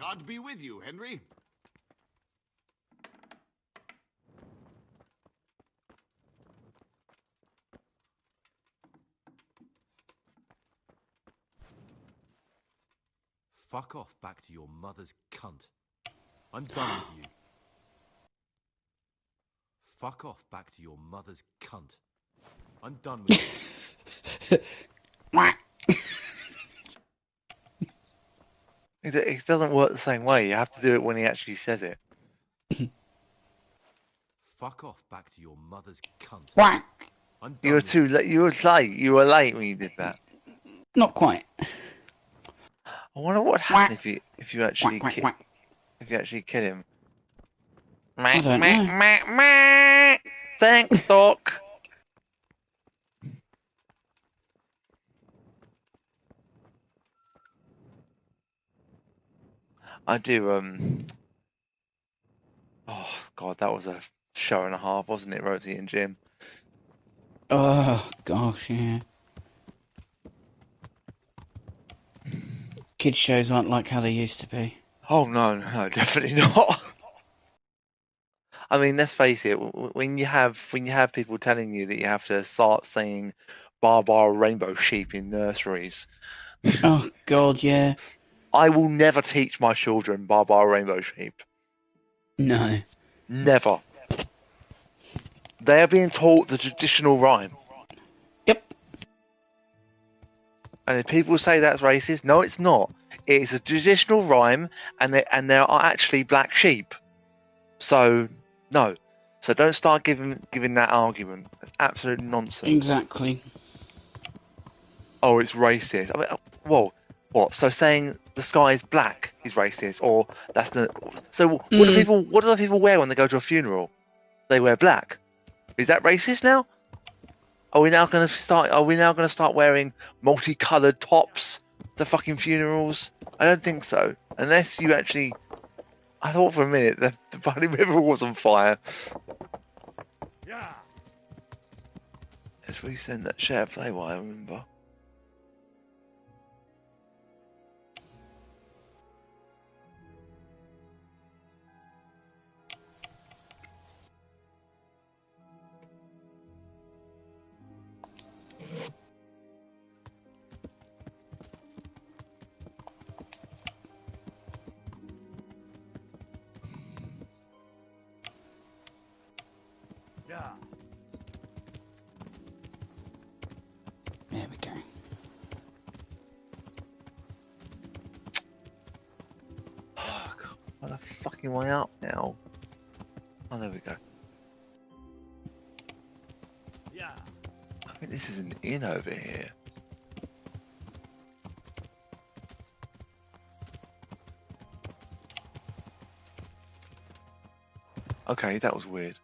[SPEAKER 10] God be with you, Henry.
[SPEAKER 11] Fuck off back to your mother's cunt. I'm done with you. Fuck off back to your mother's cunt. I'm done with you.
[SPEAKER 2] It doesn't work the same way. You have to do it when he actually says it.
[SPEAKER 11] Fuck off back to your mother's cunt. I'm done
[SPEAKER 2] You were
[SPEAKER 11] with
[SPEAKER 2] too late. You were late. You were late when you did that.
[SPEAKER 1] Not quite.
[SPEAKER 2] I wonder what would happen if you actually kill him.
[SPEAKER 1] I don't know.
[SPEAKER 2] Thanks, Doc. I do. Oh God, that was a show and a half, wasn't it, Rosie and Jim?
[SPEAKER 1] Oh gosh, yeah. Kids shows aren't like how they used to be.
[SPEAKER 2] Oh no, definitely not. I mean, let's face it. When you have people telling you that you have to start saying "Barbara Rainbow Sheep" in nurseries,
[SPEAKER 1] Oh God, yeah.
[SPEAKER 2] I will never teach my children Barbara Rainbow Sheep.
[SPEAKER 1] No.
[SPEAKER 2] Never. They are being taught the traditional rhyme.
[SPEAKER 1] Yep.
[SPEAKER 2] And if people say that's racist, no, it's not. It's a traditional rhyme, and there are actually black sheep. So no. So don't start giving that argument. It's absolute nonsense.
[SPEAKER 1] Exactly.
[SPEAKER 2] Oh, it's racist. I mean, whoa, what? So saying the sky is black is racist, or that's the. So what do the people wear when they go to a funeral? They wear black. Is that racist now? Are we now going to start wearing multicolored tops to fucking funerals? I don't think so. Unless you actually. I thought for a minute that the bloody river was on fire.
[SPEAKER 4] Yeah.
[SPEAKER 2] Let's resend that share play. What I remember.
[SPEAKER 4] Yeah.
[SPEAKER 1] There we go.
[SPEAKER 2] Oh, God, what the fucking way up now? Oh, there we go.
[SPEAKER 4] Yeah.
[SPEAKER 2] I think this is an inn over here. Okay, that was weird.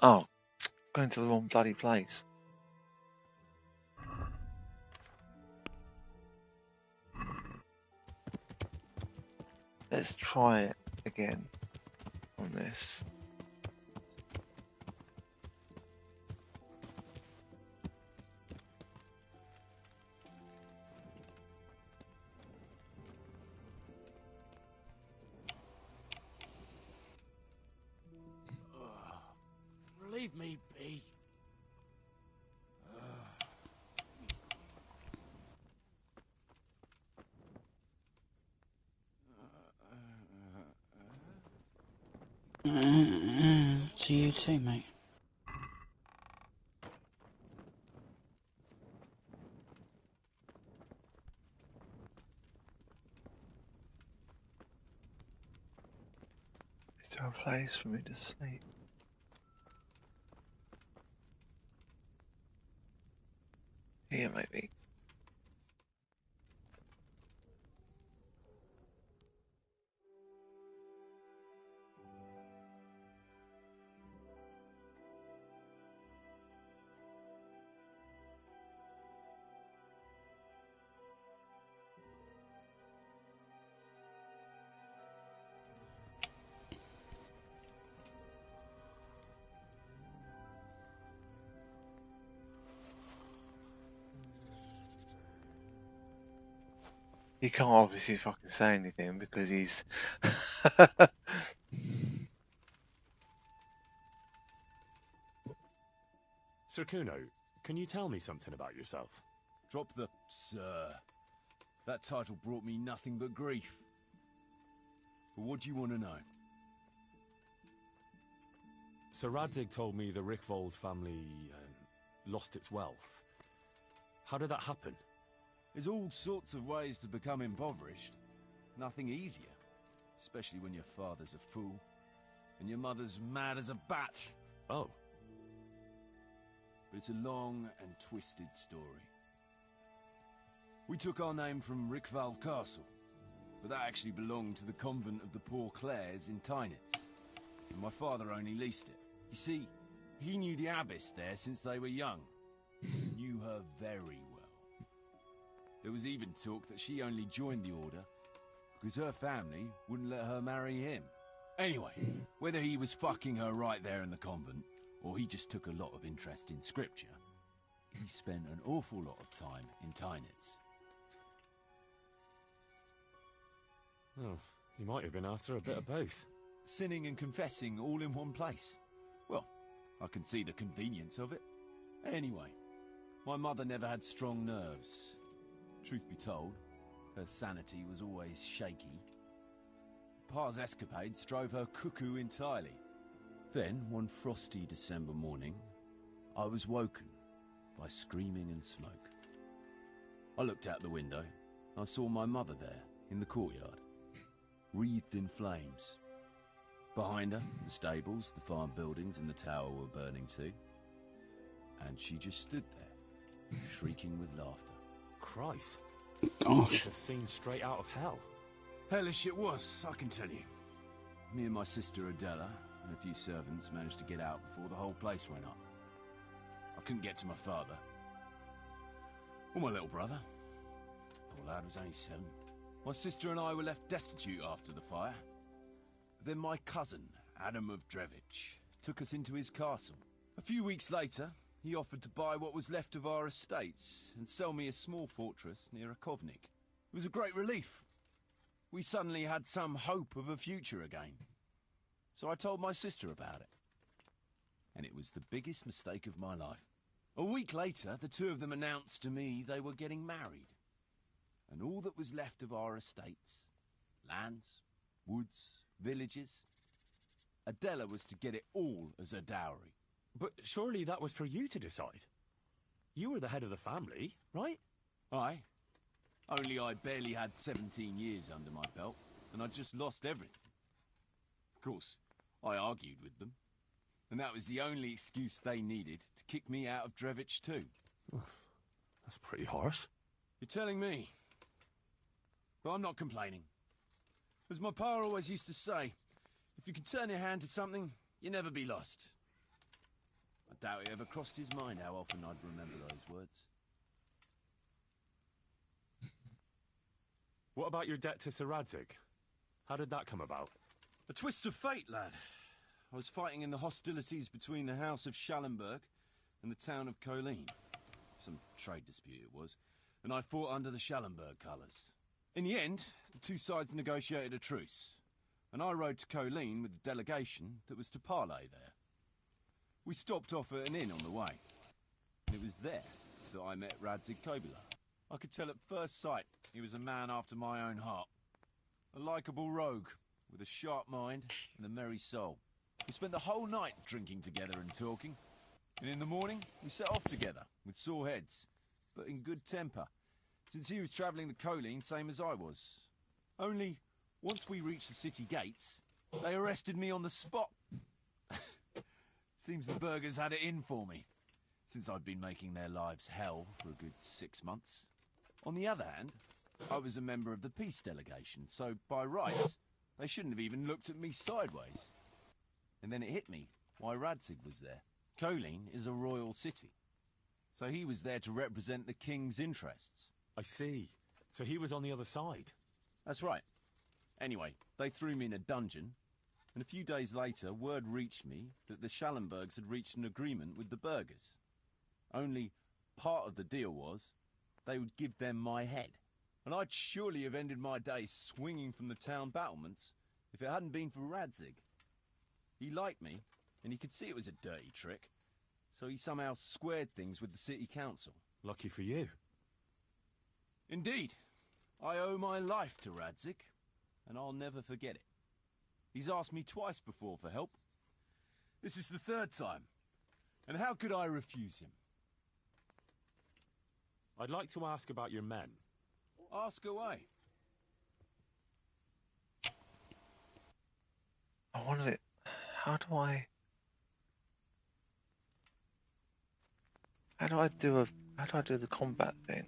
[SPEAKER 2] Oh, going to the wrong bloody place. Let's try it again on this.
[SPEAKER 4] Leave me be.
[SPEAKER 1] To you too, mate.
[SPEAKER 2] Is there a place for me to sleep? Here, maybe. He can't obviously fucking say anything because he's.
[SPEAKER 8] Sir Kuno, can you tell me something about yourself?
[SPEAKER 6] Drop the sir. That title brought me nothing but grief. But what do you want to know?
[SPEAKER 8] Sir Radzig told me the Rickvold family lost its wealth. How did that happen?
[SPEAKER 6] There's all sorts of ways to become impoverished. Nothing easier. Especially when your father's a fool. And your mother's mad as a bat.
[SPEAKER 8] Oh.
[SPEAKER 6] But it's a long and twisted story. We took our name from Rickval Castle. But that actually belonged to the convent of the Poor Clares in Tynitz. And my father only leased it. You see, he knew the abbess there since they were young. Knew her very well. There was even talk that she only joined the order because her family wouldn't let her marry him. Anyway, whether he was fucking her right there in the convent, or he just took a lot of interest in scripture, he spent an awful lot of time in Tynitz.
[SPEAKER 8] Oh, he might have been after a bit of both.
[SPEAKER 6] Sinning and confessing all in one place. Well, I can see the convenience of it. Anyway, my mother never had strong nerves. Truth be told, her sanity was always shaky. Pa's escapades drove her cuckoo entirely. Then, one frosty December morning, I was woken by screaming and smoke. I looked out the window. I saw my mother there, in the courtyard, wreathed in flames. Behind her, the stables, the farm buildings and the tower were burning too. And she just stood there, shrieking with laughter.
[SPEAKER 8] Christ.
[SPEAKER 1] Gosh.
[SPEAKER 8] Like a scene straight out of hell.
[SPEAKER 6] Hellish it was, I can tell you. Me and my sister Adela and a few servants managed to get out before the whole place went up. I couldn't get to my father. Or my little brother. Poor lad was only 7. My sister and I were left destitute after the fire. Then my cousin, Adam of Drevich, took us into his castle. A few weeks later, he offered to buy what was left of our estates and sell me a small fortress near Akovnik. It was a great relief. We suddenly had some hope of a future again. So I told my sister about it. And it was the biggest mistake of my life. A week later, the two of them announced to me they were getting married. And all that was left of our estates, lands, woods, villages, Adela was to get it all as a dowry.
[SPEAKER 8] But surely that was for you to decide. You were the head of the family, right?
[SPEAKER 6] Aye. Only I barely had 17 years under my belt, and I'd just lost everything. Of course, I argued with them, and that was the only excuse they needed to kick me out of Drevich too.
[SPEAKER 8] That's pretty harsh.
[SPEAKER 6] You're telling me. But I'm not complaining. As my pa always used to say, if you can turn your hand to something, you'll never be lost. I doubt it ever crossed his mind how often I'd remember those words.
[SPEAKER 8] What about your debt to Sir Radzig? How did that come about?
[SPEAKER 6] A twist of fate, lad. I was fighting in the hostilities between the House of Schallenberg and the town of Colleen. Some trade dispute it was, and I fought under the Schallenberg colours. In the end, the two sides negotiated a truce, and I rode to Colleen with the delegation that was to parley there. We stopped off at an inn on the way, and it was there that I met Radzig Kobyla. I could tell at first sight he was a man after my own heart. A likeable rogue, with a sharp mind and a merry soul. We spent the whole night drinking together and talking, and in the morning we set off together, with sore heads, but in good temper, since he was travelling the Colleen same as I was. Only, once we reached the city gates, they arrested me on the spot. Seems the burghers had it in for me, since I'd been making their lives hell for a good 6 months. On the other hand, I was a member of the peace delegation, so by rights, they shouldn't have even looked at me sideways. And then it hit me why Radzig was there. Colleen is a royal city, so he was there to represent the king's interests.
[SPEAKER 8] I see. So he was on the other side.
[SPEAKER 6] That's right. Anyway, they threw me in a dungeon, and a few days later, word reached me that the Schallenbergs had reached an agreement with the burghers. Only part of the deal was they would give them my head.
[SPEAKER 12] And I'd surely have ended my days swinging from the town battlements if it hadn't been for Radzig. He liked me, and he could see it was a dirty trick, so he somehow squared things with the city council.
[SPEAKER 11] Lucky for you.
[SPEAKER 12] Indeed. I owe my life to Radzig, and I'll never forget it. He's asked me twice before for help. This is the third time, and how could I refuse him?
[SPEAKER 11] I'd like to ask about your men.
[SPEAKER 12] Ask away.
[SPEAKER 2] I wanted it. How do I do the combat thing?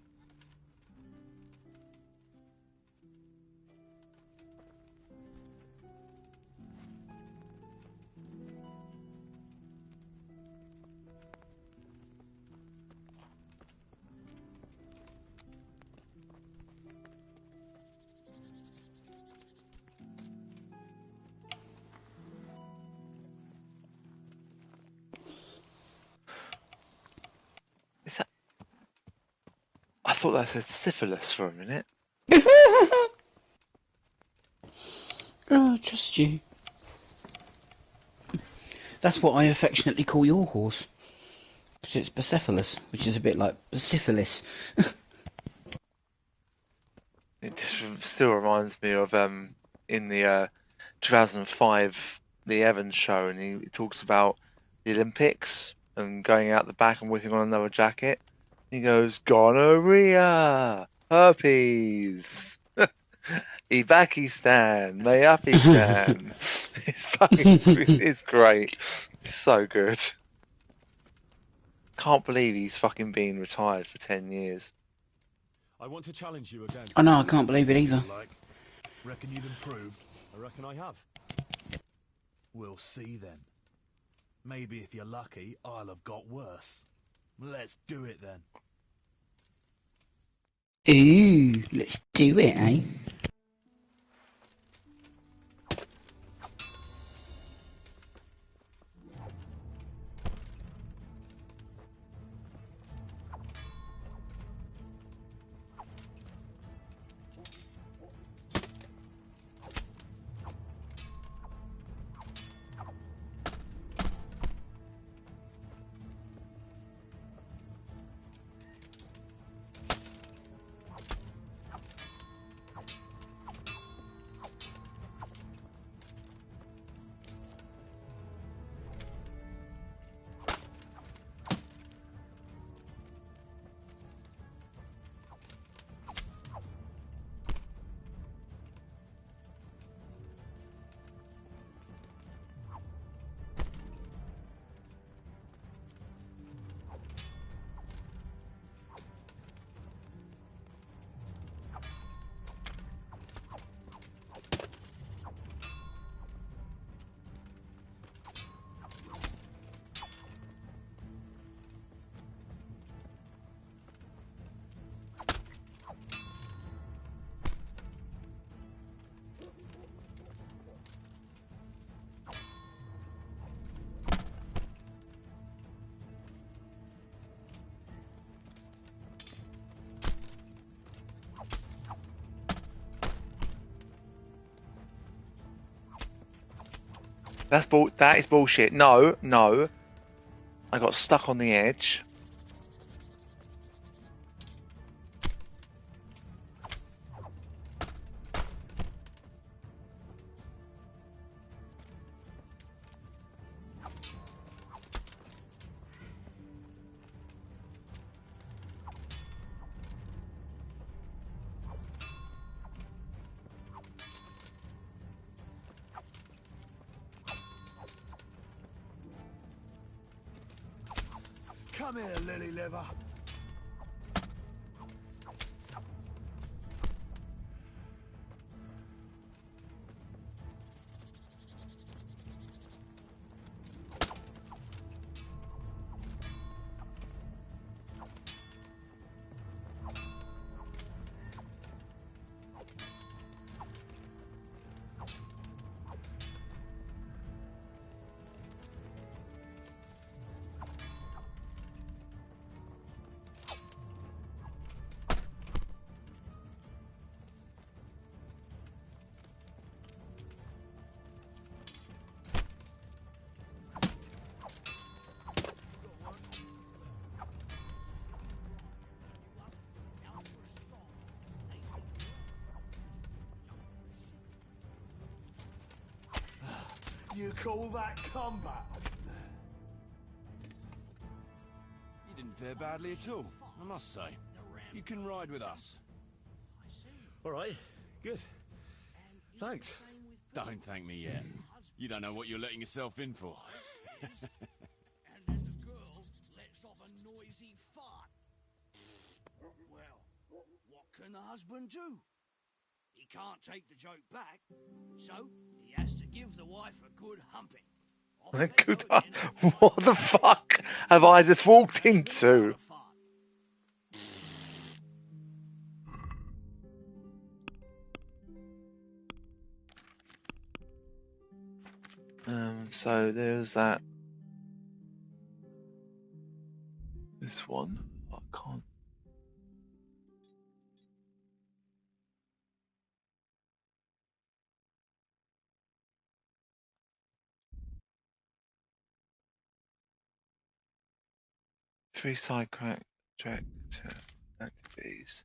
[SPEAKER 2] Is that? I thought that said syphilis for a minute.
[SPEAKER 1] Oh, just you. That's what I affectionately call your horse. Because it's Bucephalus, which is a bit like syphilis.
[SPEAKER 2] It just still reminds me of in the 2005 the Evans show, and he talks about the Olympics and going out the back and whipping on another jacket. He goes, gonorrhea, herpes, Ibakistan, Mayapikistan. It's great. It's so good. Can't believe he's fucking been retired for 10 years.
[SPEAKER 11] I want to challenge you again.
[SPEAKER 1] I know, I can't believe it either.
[SPEAKER 11] Like, reckon you've improved? I reckon I have.
[SPEAKER 13] We'll see then. Maybe if you're lucky, I'll have got worse. Let's do it then.
[SPEAKER 1] Ooh, let's do it, eh?
[SPEAKER 2] That is bullshit. No. I got stuck on the edge.
[SPEAKER 13] Come here, lily liver. You call that combat?
[SPEAKER 12] You didn't fare badly at all, I must say. You can ride with us.
[SPEAKER 11] All right, good. Thanks.
[SPEAKER 12] Don't thank me yet. You don't know what you're letting yourself in for.
[SPEAKER 9] And then the girl lets off a noisy fart. Well, what can the husband do? He can't take the joke back, so he has to give the wife a good humping.
[SPEAKER 2] What the fuck have I just walked into? So there's that. This one, I can't. Three side crack track activities.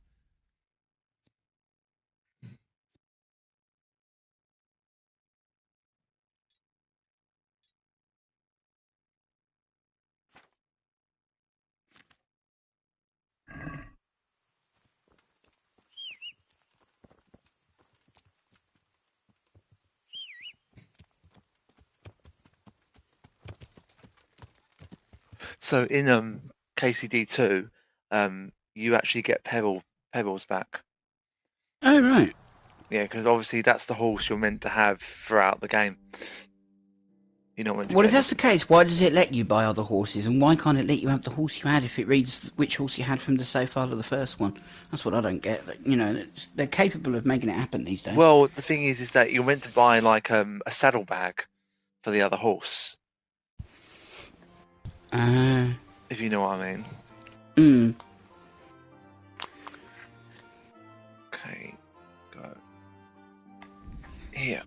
[SPEAKER 2] So in KCD2, you actually get pebbles back.
[SPEAKER 1] Oh right.
[SPEAKER 2] Yeah, because obviously that's the horse you're meant to have throughout the game. You're not meant to
[SPEAKER 1] Well,
[SPEAKER 2] get
[SPEAKER 1] if that's the case, why does it let you buy other horses, and why can't it let you have the horse you had if it reads which horse you had from the save file of the first one? That's what I don't get. You know, they're capable of making it happen these days.
[SPEAKER 2] Well, the thing is that you're meant to buy like a saddlebag for the other horse. If you know what I mean.
[SPEAKER 1] Hmm.
[SPEAKER 2] Okay, go here.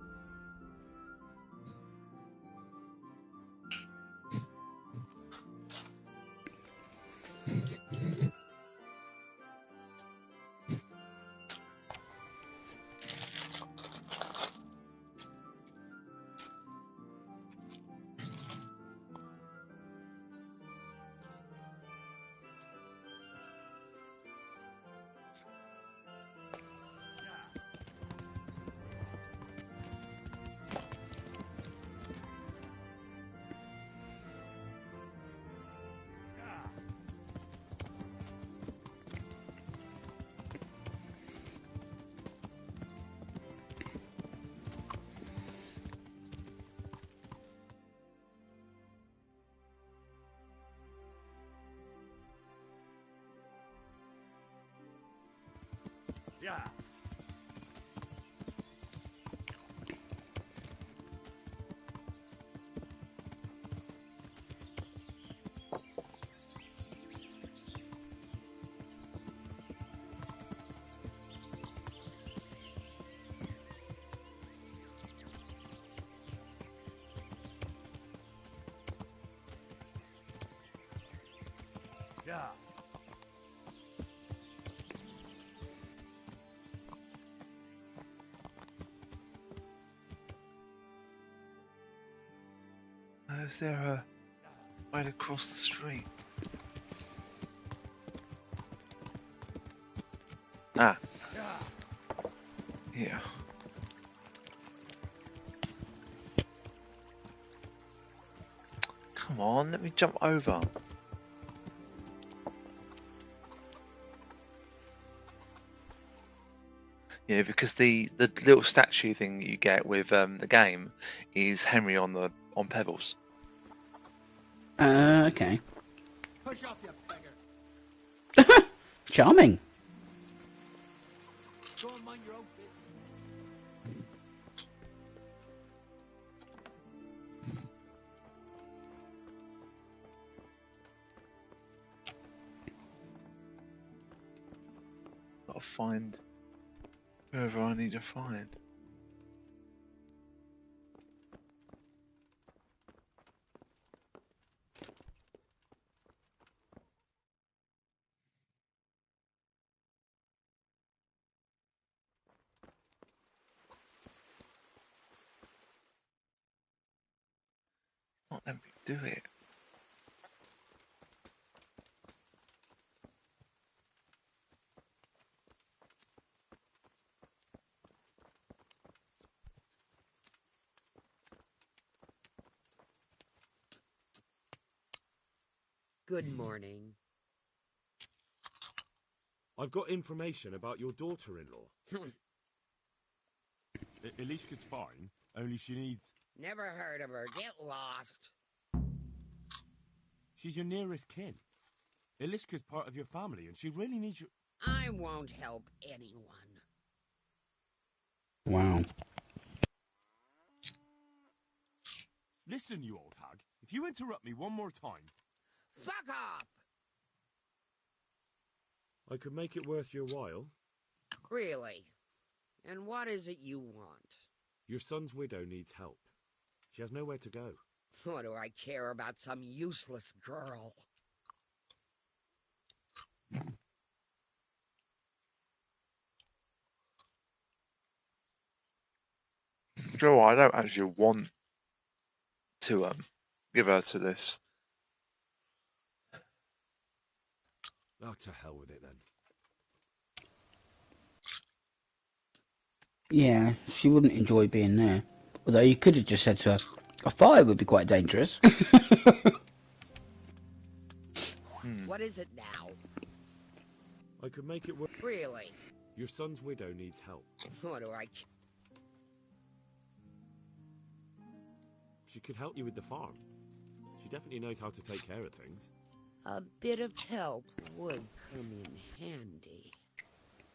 [SPEAKER 4] Yeah. Yeah.
[SPEAKER 2] Is there a way to cross the street? Ah. Yeah. Come on, let me jump over. Yeah, because the little statue thing that you get with the game is Henry on Pebbles.
[SPEAKER 1] Okay.
[SPEAKER 9] Push up, you beggar.
[SPEAKER 1] Charming.
[SPEAKER 9] Go and mind your own business.
[SPEAKER 2] Gotta find whoever I need to find. let me do it.
[SPEAKER 14] Good morning.
[SPEAKER 8] I've got information about your daughter-in-law. Elishka's fine, only she needs...
[SPEAKER 14] Never heard of her. Get lost.
[SPEAKER 8] She's your nearest kin. Elishka's part of your family, and she really needs your...
[SPEAKER 14] I won't help anyone.
[SPEAKER 1] Wow.
[SPEAKER 8] Listen, you old hag. If you interrupt me one more time...
[SPEAKER 14] Fuck off!
[SPEAKER 8] I could make it worth your while.
[SPEAKER 14] Really? And what is it you want?
[SPEAKER 8] Your son's widow needs help. She has nowhere to go.
[SPEAKER 14] What do I care about some useless girl?
[SPEAKER 2] Joe, I don't actually want to give her to this.
[SPEAKER 8] Oh, to hell with it then.
[SPEAKER 1] Yeah, she wouldn't enjoy being there. Although you could have just said to her, a fire would be quite dangerous.
[SPEAKER 14] What is it now?
[SPEAKER 8] I could make it work.
[SPEAKER 14] Really?
[SPEAKER 8] Your son's widow needs help.
[SPEAKER 14] What do I...
[SPEAKER 8] She could help you with the farm. She definitely knows how to take care of things.
[SPEAKER 14] A bit of help would come in handy.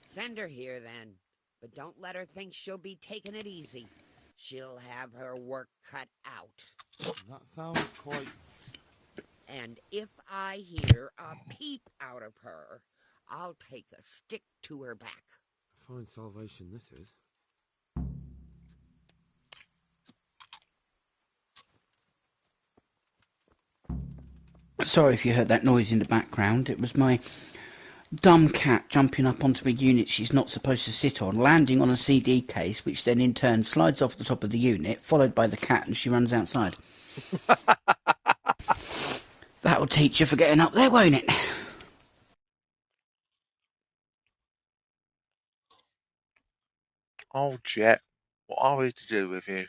[SPEAKER 14] Send her here, then. But don't let her think she'll be taking it easy. She'll have her work cut out.
[SPEAKER 8] That sounds quite...
[SPEAKER 14] And if I hear a peep out of her, I'll take a stick to her back.
[SPEAKER 8] Fine salvation this is.
[SPEAKER 1] Sorry if you heard that noise in the background. It was my dumb cat jumping up onto a unit she's not supposed to sit on, landing on a CD case, which then in turn slides off the top of the unit, followed by the cat, and she runs outside. That'll teach you for getting up there, won't it?
[SPEAKER 2] Oh, Jet, what are we to do with you?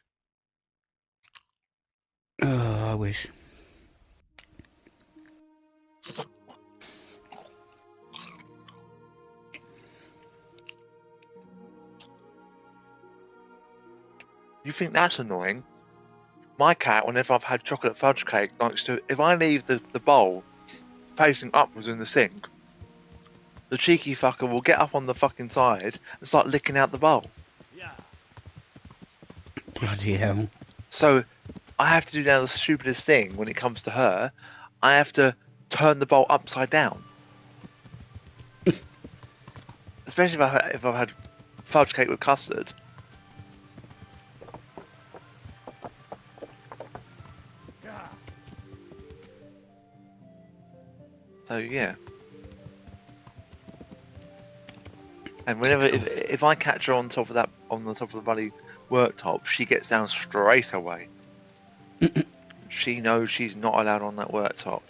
[SPEAKER 1] Oh, I wish.
[SPEAKER 2] You think that's annoying? My cat, whenever I've had chocolate fudge cake, likes to... If I leave the bowl facing upwards in the sink, the cheeky fucker will get up on the fucking side and start licking out the bowl.
[SPEAKER 13] Yeah.
[SPEAKER 1] Bloody hell.
[SPEAKER 2] So, I have to do now the stupidest thing when it comes to her. I have to turn the bowl upside down. Especially if I've had fudge cake with custard. So yeah. And whenever if I catch her on the top of the bloody worktop, she gets down straight away. She knows she's not allowed on that worktop.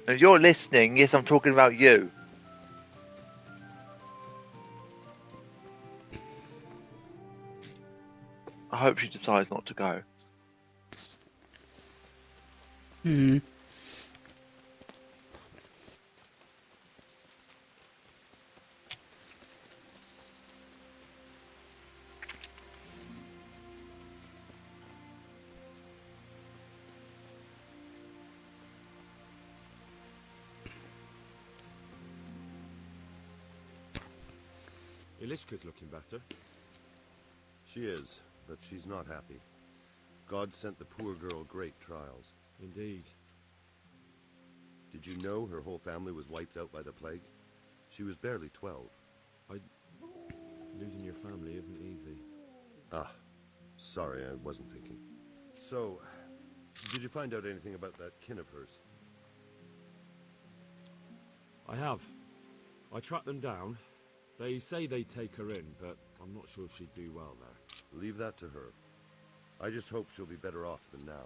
[SPEAKER 2] And if you're listening, yes, I'm talking about you. I hope she decides not to go.
[SPEAKER 1] Hmm.
[SPEAKER 8] Elishka's looking better.
[SPEAKER 15] She is, but she's not happy. God sent the poor girl great trials.
[SPEAKER 8] Indeed.
[SPEAKER 15] Did you know her whole family was wiped out by the plague? She was barely 12.
[SPEAKER 8] Losing your family isn't easy.
[SPEAKER 15] Ah, sorry, I wasn't thinking. So, did you find out anything about that kin of hers?
[SPEAKER 8] I have. I tracked them down. They say they'd take her in, but I'm not sure she'd do well there.
[SPEAKER 15] Leave that to her. I just hope she'll be better off than now.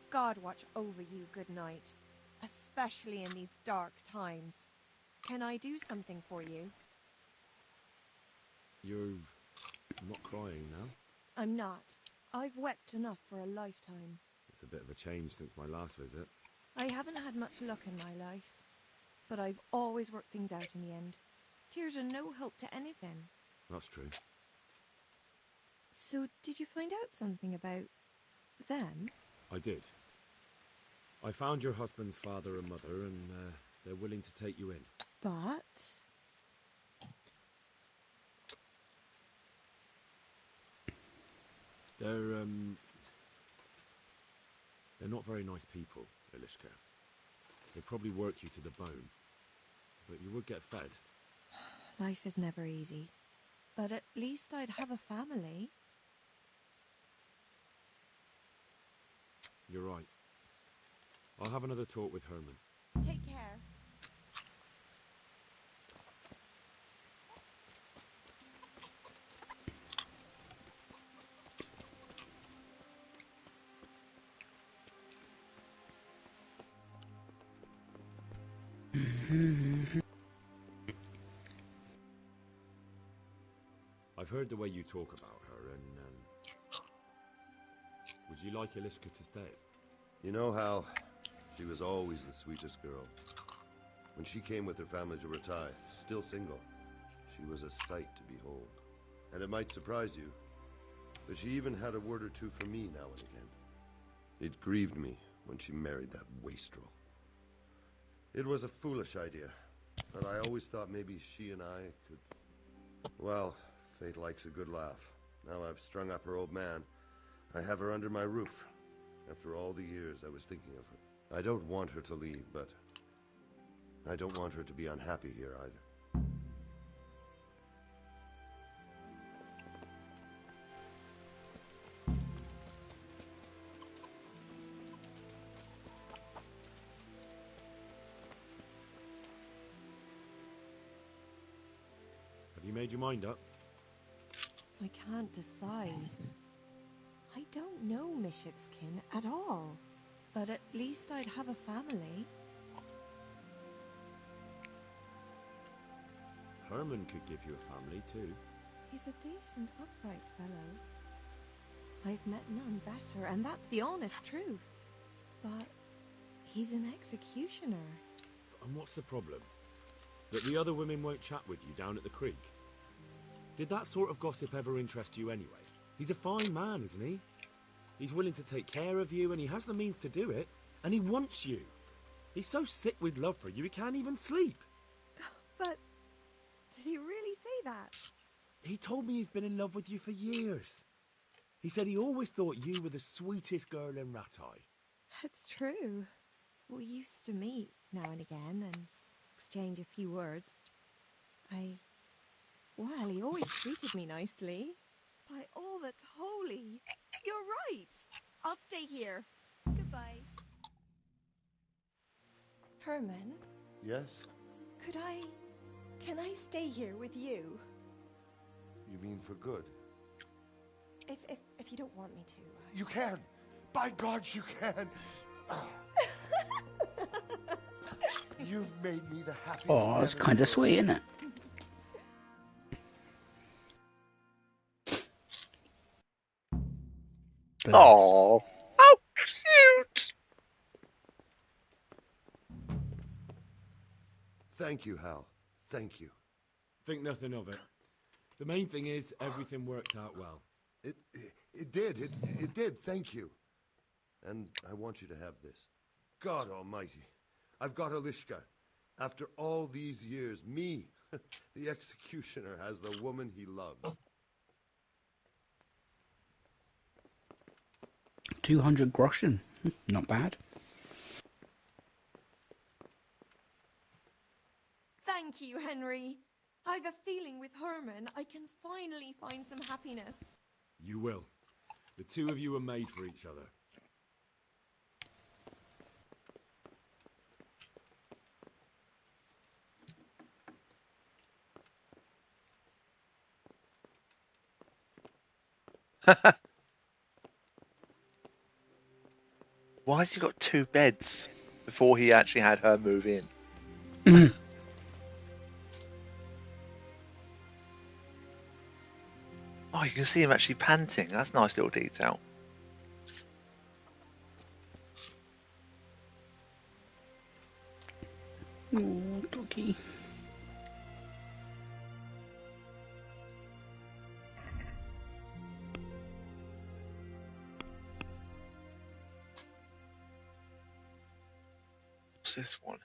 [SPEAKER 16] God watch over you, good night. Especially in these dark times. Can I do something for you?
[SPEAKER 8] You're not crying now?
[SPEAKER 16] I'm not. I've wept enough for a lifetime.
[SPEAKER 8] It's a bit of a change since my last visit.
[SPEAKER 16] I haven't had much luck in my life. But I've always worked things out in the end. Tears are no help to anything.
[SPEAKER 8] That's true.
[SPEAKER 16] So, did you find out something about them?
[SPEAKER 8] I did. I found your husband's father and mother, and they're willing to take you in.
[SPEAKER 16] But...
[SPEAKER 8] They're not very nice people, Elishka. They'd probably work you to the bone. But you would get fed.
[SPEAKER 16] Life is never easy. But at least I'd have a family.
[SPEAKER 8] You're right. I'll have another talk with Herman.
[SPEAKER 16] Take care.
[SPEAKER 8] I've heard the way you talk about her, and would you like Elishka to stay?
[SPEAKER 15] You know, Hal, she was always the sweetest girl. When she came with her family to retire, still single, she was a sight to behold. And it might surprise you, but she even had a word or two for me now and again. It grieved me when she married that wastrel. It was a foolish idea, but I always thought maybe she and I could... Well, fate likes a good laugh. Now I've strung up her old man. I have her under my roof. After all the years I was thinking of her. I don't want her to leave, but I don't want her to be unhappy here either.
[SPEAKER 8] Have you made your mind up?
[SPEAKER 16] I can't decide. I don't know Mishik's-kin at all. But at least I'd have a family.
[SPEAKER 8] Herman could give you a family, too.
[SPEAKER 16] He's a decent, upright fellow. I've met none better, and that's the honest truth. But he's an executioner.
[SPEAKER 8] And what's the problem? That the other women won't chat with you down at the creek? Did that sort of gossip ever interest you anyway? He's a fine man, isn't he? He's willing to take care of you, and he has the means to do it. And he wants you. He's so sick with love for you, he can't even sleep.
[SPEAKER 16] But did he really say that?
[SPEAKER 8] He told me he's been in love with you for years. He said he always thought you were the sweetest girl in Ratai.
[SPEAKER 16] That's true. We used to meet now and again and exchange a few words. Well, he always treated me nicely. By all that's holy, you're right. I'll stay here. Goodbye. Herman?
[SPEAKER 15] Yes?
[SPEAKER 16] Can I stay here with you?
[SPEAKER 15] You mean for good?
[SPEAKER 16] If you don't want me to.
[SPEAKER 15] You can! By God, you can! You've made me the happiest
[SPEAKER 1] Oh, it's
[SPEAKER 15] man in
[SPEAKER 1] kind
[SPEAKER 15] the
[SPEAKER 1] of sweet, isn't it?
[SPEAKER 2] Oh, how cute!
[SPEAKER 15] Thank you, Hal. Thank you.
[SPEAKER 8] Think nothing of it. The main thing is, everything worked out well.
[SPEAKER 15] It did. It did. Thank you. And I want you to have this. God almighty. I've got Elishka. After all these years, me, the executioner, has the woman he loves.
[SPEAKER 1] 200 groschen. Not bad.
[SPEAKER 16] Thank you, Henry. I've a feeling with Herman I can finally find some happiness.
[SPEAKER 8] You will. The two of you are made for each other.
[SPEAKER 2] Why has he got 2 beds before he actually had her move in? Oh, you can see him actually panting. That's a nice little detail.
[SPEAKER 1] Oh, doggy.
[SPEAKER 2] What's this one?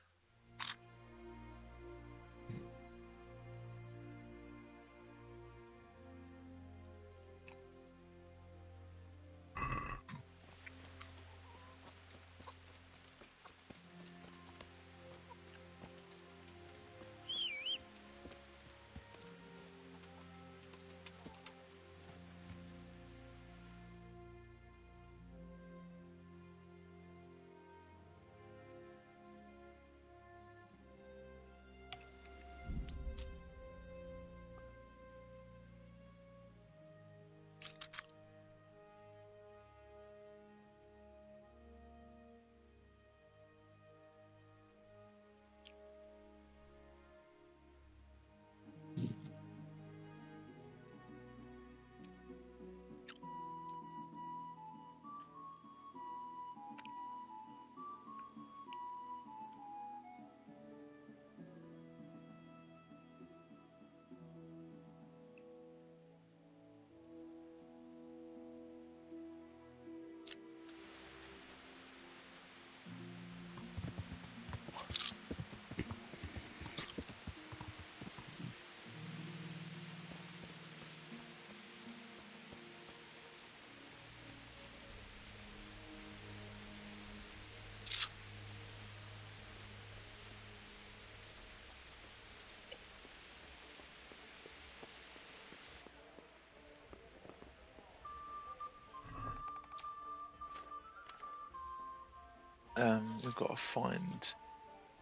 [SPEAKER 2] We've got to find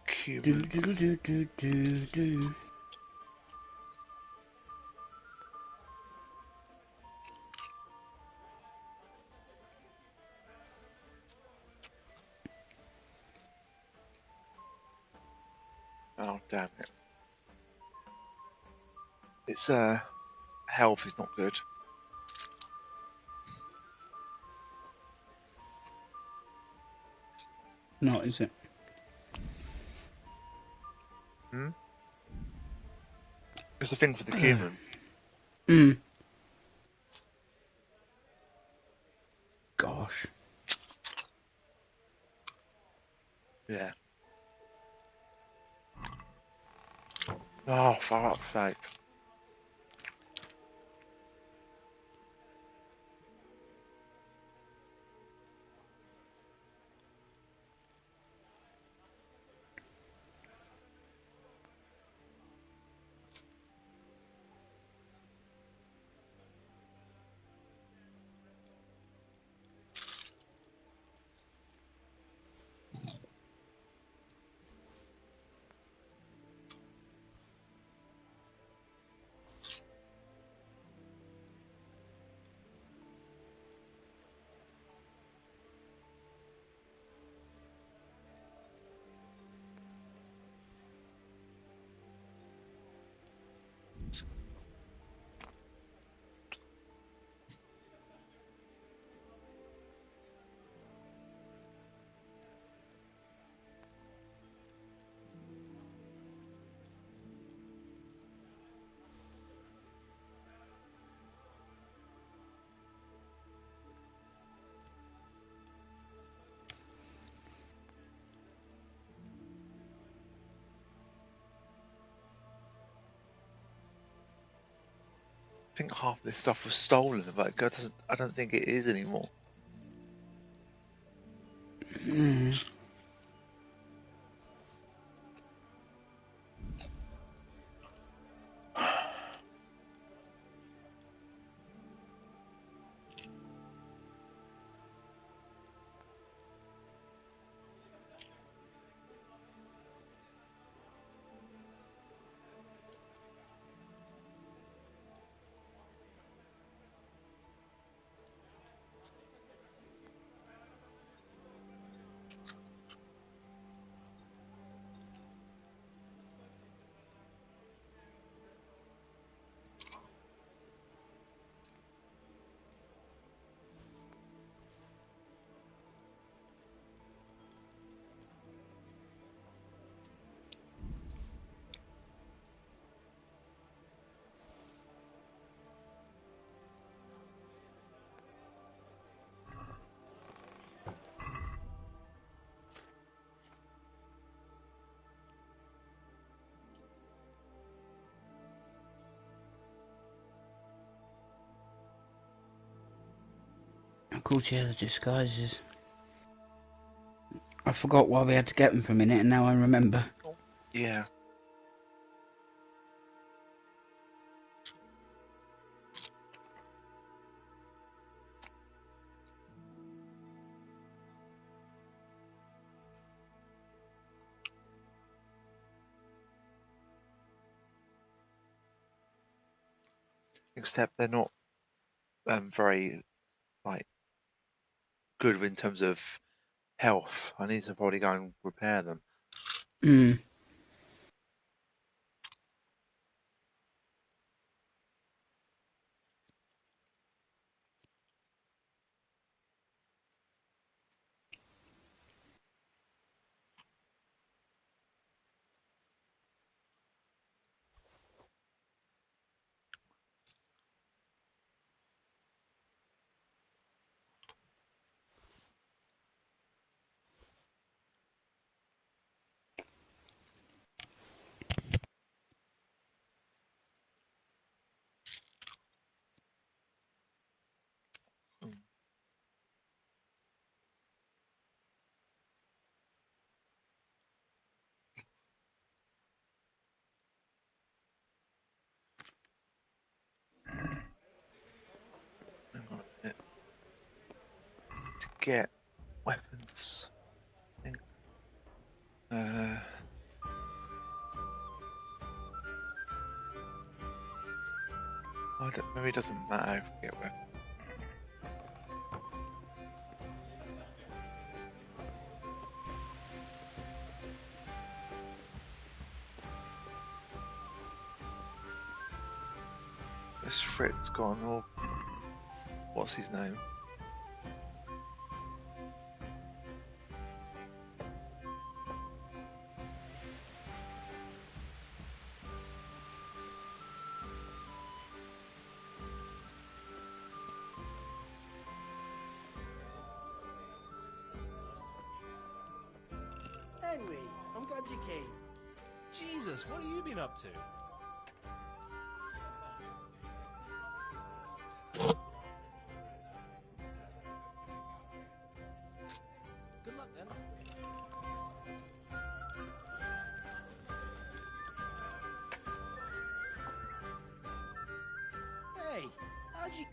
[SPEAKER 2] Cuban. Oh, damn it. It's, health is not good.
[SPEAKER 1] Not, is it?
[SPEAKER 2] Hmm? It's a thing for the Cuban.
[SPEAKER 1] Gosh.
[SPEAKER 2] Yeah. Oh, for fuck's sake. I think half of this stuff was stolen, but I don't think it is anymore.
[SPEAKER 1] course, yeah, the disguises. I forgot why we had to get them for a minute, and now I remember.
[SPEAKER 2] Yeah. Except they're not very like good in terms of health. I need to probably go and repair them.
[SPEAKER 1] Hmm. Hang on a minute. To get weapons, I think. Maybe it doesn't matter if we get weapons. This Fritz gone, or what's his name?
[SPEAKER 12] Henry, I'm glad you came.
[SPEAKER 11] Jesus, what have you been up to? Good luck then.
[SPEAKER 12] Hey, how'd you...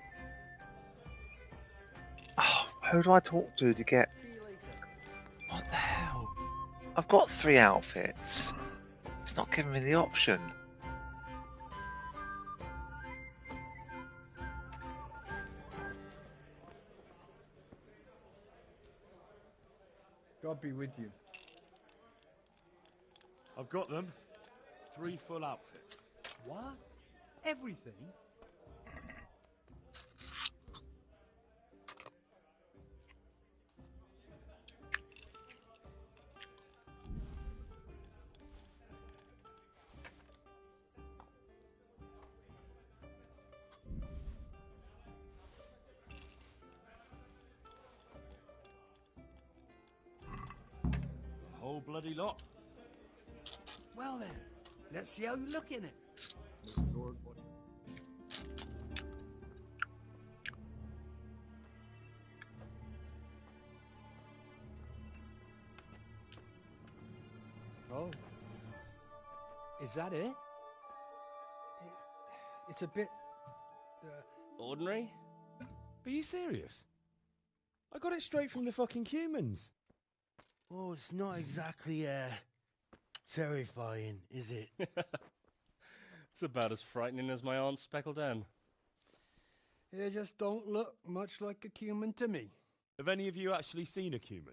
[SPEAKER 2] Oh, who do I talk to get... What the hell? I've got 3 outfits. It's not giving me the option.
[SPEAKER 7] God be with you.
[SPEAKER 8] I've got them. 3 full outfits.
[SPEAKER 9] What? Everything?
[SPEAKER 8] The whole bloody lot.
[SPEAKER 9] Well then, let's see how you look in it. Lord, what...
[SPEAKER 7] Oh. Is that it? It's a bit...
[SPEAKER 12] Ordinary? Are you serious? I got it straight from the fucking humans.
[SPEAKER 17] Oh, it's not exactly, terrifying, is it?
[SPEAKER 11] It's about as frightening as my aunt's speckled hen.
[SPEAKER 7] They just don't look much like a human to me.
[SPEAKER 8] Have any of you actually seen a cumin?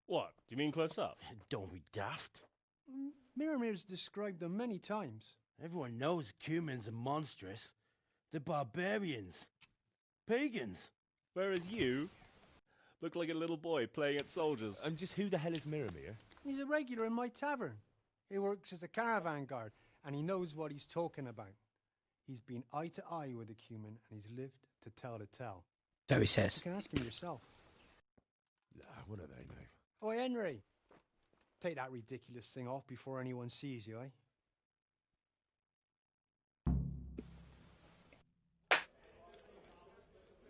[SPEAKER 11] What? Do you mean close up?
[SPEAKER 17] Don't be daft.
[SPEAKER 7] Miramir's described them many times.
[SPEAKER 17] Everyone knows humans are monstrous. They're barbarians. Pagans.
[SPEAKER 11] Whereas you look like a little boy playing at soldiers.
[SPEAKER 8] And just who the hell is Miramir?
[SPEAKER 7] He's a regular in my tavern. He works as a caravan guard, and he knows what he's talking about. He's been eye to eye with a human, and he's lived to tell the tale.
[SPEAKER 1] So he says.
[SPEAKER 7] You can ask him yourself.
[SPEAKER 8] What are they now?
[SPEAKER 7] Oi, Henry. Take that ridiculous thing off before anyone sees you, eh?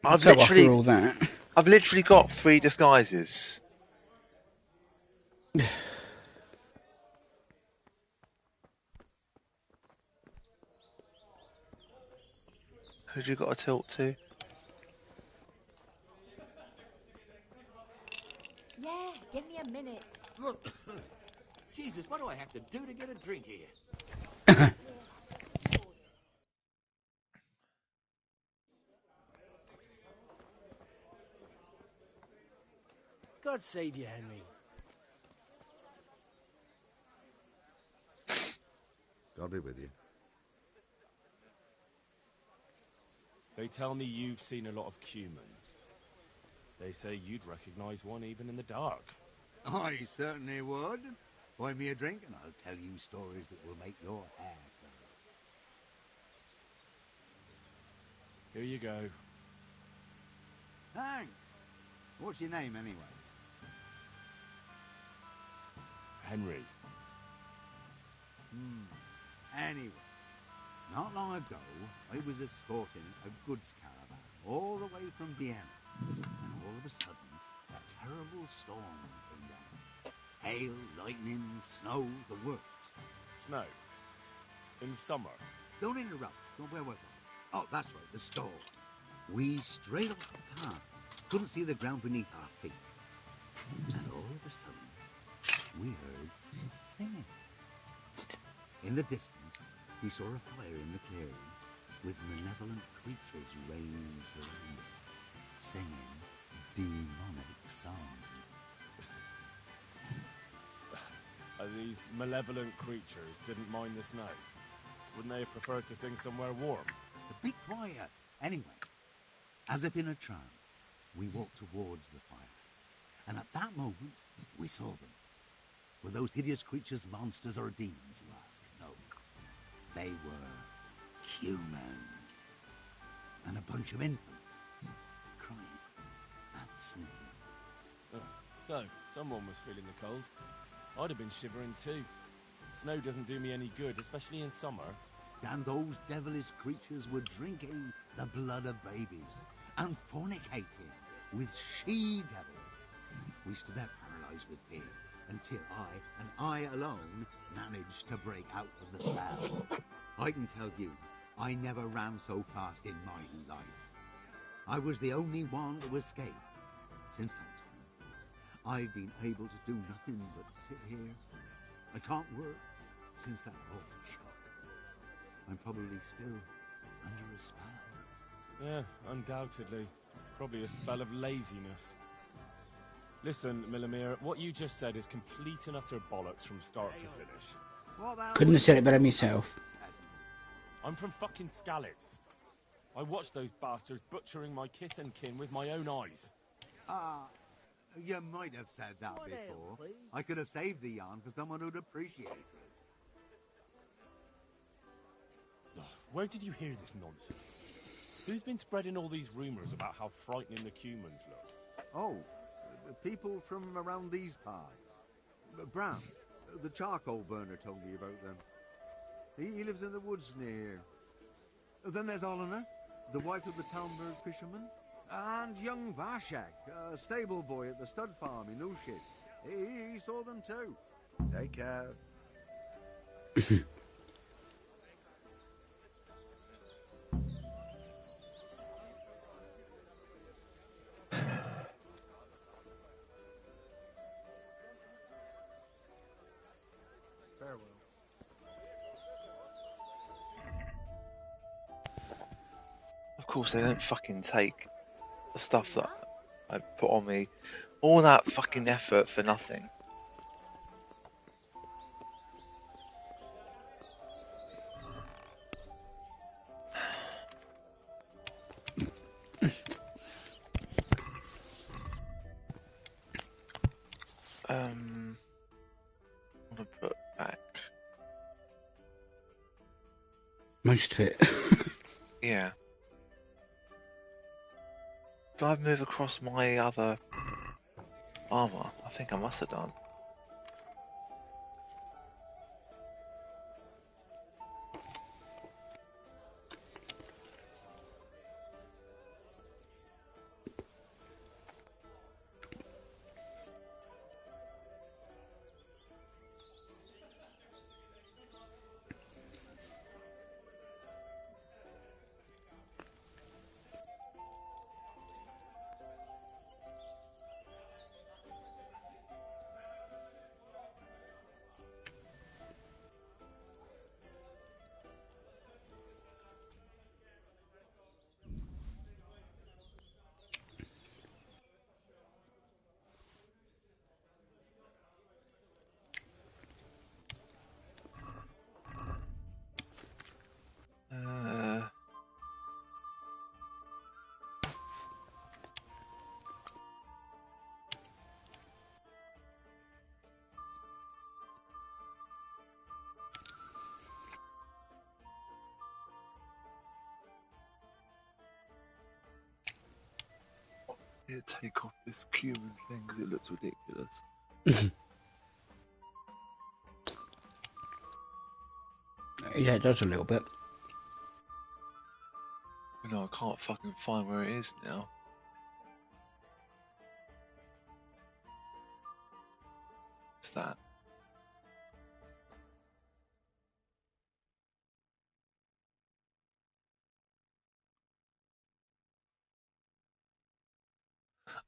[SPEAKER 2] I've
[SPEAKER 1] So
[SPEAKER 2] literally...
[SPEAKER 1] after all that...
[SPEAKER 2] I've literally got 3 disguises. Who'd you got to tilt to?
[SPEAKER 6] Yeah, give me a minute. Jesus, what do I have to do to get a drink here?
[SPEAKER 17] God save you, Henry.
[SPEAKER 15] God be with you.
[SPEAKER 8] They tell me you've seen a lot of humans. They say you'd recognize one even in the dark.
[SPEAKER 18] I certainly would. Buy me a drink and I'll tell you stories that will make your hair curl.
[SPEAKER 8] Here you go.
[SPEAKER 18] Thanks. What's your name anyway?
[SPEAKER 8] Henry.
[SPEAKER 18] Anyway, not long ago, I was escorting a goods caravan all the way from Vienna. And all of a sudden, a terrible storm came down. Hail, lightning, snow, the works.
[SPEAKER 8] Snow. In summer.
[SPEAKER 18] Don't interrupt. Where was I? Oh, that's right, the storm. We straight off the path. Couldn't see the ground beneath our feet. And all of a sudden, we heard singing. In the distance, we saw a fire in the clearing with malevolent creatures ranged around it, singing demonic songs.
[SPEAKER 8] These malevolent creatures didn't mind the snow. Wouldn't they have preferred to sing somewhere warm?
[SPEAKER 18] Be quiet. Anyway, as if in a trance, we walked towards the fire. And at that moment, we saw them. Were those hideous creatures monsters or demons, you ask? No. They were humans. And a bunch of infants, crying and sniffling.
[SPEAKER 8] So, someone was feeling the cold. I'd have been shivering too. Snow doesn't do me any good, especially in summer.
[SPEAKER 18] And those devilish creatures were drinking the blood of babies and fornicating with she-devils. We stood there paralyzed with fear until I alone, managed to break out of the spell. I can tell you, I never ran so fast in my life. I was the only one to escape. Since that time, I've been able to do nothing but sit here. I can't work since that awful shock. I'm probably still under a spell.
[SPEAKER 8] Yeah, undoubtedly. Probably a spell of laziness. Listen, Millimere, what you just said is complete and utter bollocks from start to finish.
[SPEAKER 1] Couldn't have said it better myself.
[SPEAKER 8] I'm from fucking Skalitz. I watched those bastards butchering my kith and kin with my own eyes.
[SPEAKER 18] You might have said that before. I could have saved the yarn for someone who'd appreciate it.
[SPEAKER 8] Where did you hear this nonsense? Who's been spreading all these rumours about how frightening the humans look?
[SPEAKER 18] Oh, people from around these parts. Brown, the charcoal burner, told me about them. He lives in the woods near here. Then there's Olener, the wife of the Talmberg fisherman. And young Vashek, a stable boy at the stud farm in Ushitz. He saw them too. Take care.
[SPEAKER 7] Farewell.
[SPEAKER 2] Of course, they don't fucking take the stuff that I put on me. All that fucking effort for nothing. I'm gonna put back.
[SPEAKER 1] Most of it.
[SPEAKER 2] Yeah. Did I move across my other armor? I think I must have done. need to take off this cumin thing because it looks ridiculous.
[SPEAKER 1] Yeah, it does a little bit.
[SPEAKER 2] No, I can't fucking find where it is now. What's that?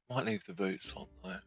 [SPEAKER 2] Might leave the boots on though.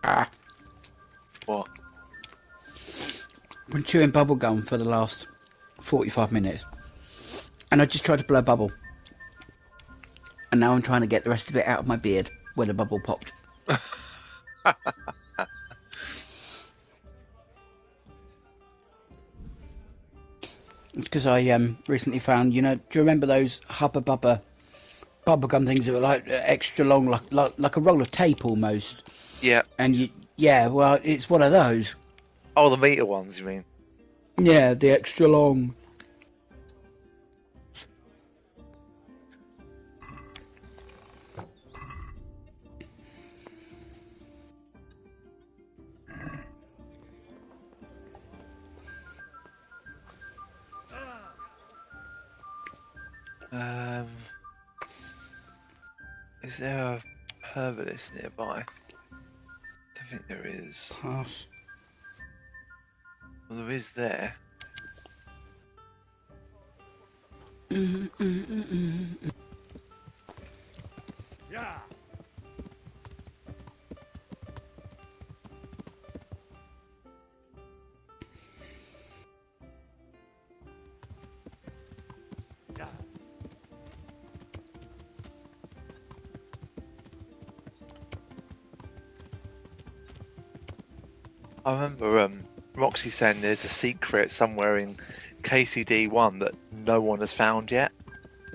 [SPEAKER 1] Ah.
[SPEAKER 2] What?
[SPEAKER 1] Been chewing bubble gum for the last 45 minutes, and I just tried to blow a bubble, and now I'm trying to get the rest of it out of my beard where the bubble popped. It's because I recently found, do you remember those Hubba Bubba bubblegum things that were like extra long, like a roll of tape almost?
[SPEAKER 2] Yeah.
[SPEAKER 1] And well, it's one of those.
[SPEAKER 2] Oh, the meter ones, you mean?
[SPEAKER 1] Yeah, the extra long.
[SPEAKER 2] Is there a herbalist nearby? I don't think there is.
[SPEAKER 1] Pass.
[SPEAKER 2] Well, there is there.
[SPEAKER 4] Yeah.
[SPEAKER 2] I remember Roxy saying there's a secret somewhere in KCD1 that no one has found yet.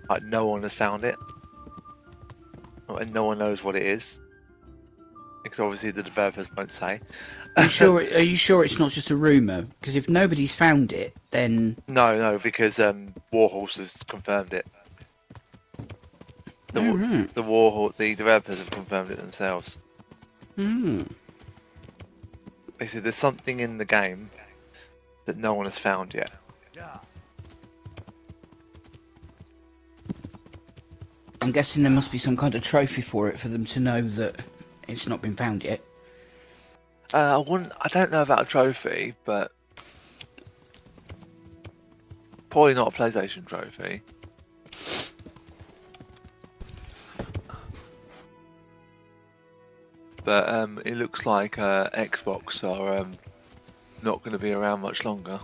[SPEAKER 2] Like, no one has found it. And no one knows what it is. Because obviously the developers won't say.
[SPEAKER 1] Are you sure it's not just a rumour? Because if nobody's found it, then...
[SPEAKER 2] No, because Warhorse has confirmed it. The developers have confirmed it themselves. They said there's something in the game that no one has found yet.
[SPEAKER 1] I'm guessing there must be some kind of trophy for it for them to know that it's not been found yet.
[SPEAKER 2] I don't know about a trophy, but probably not a PlayStation trophy. But it looks like Xbox are not going to be around much longer.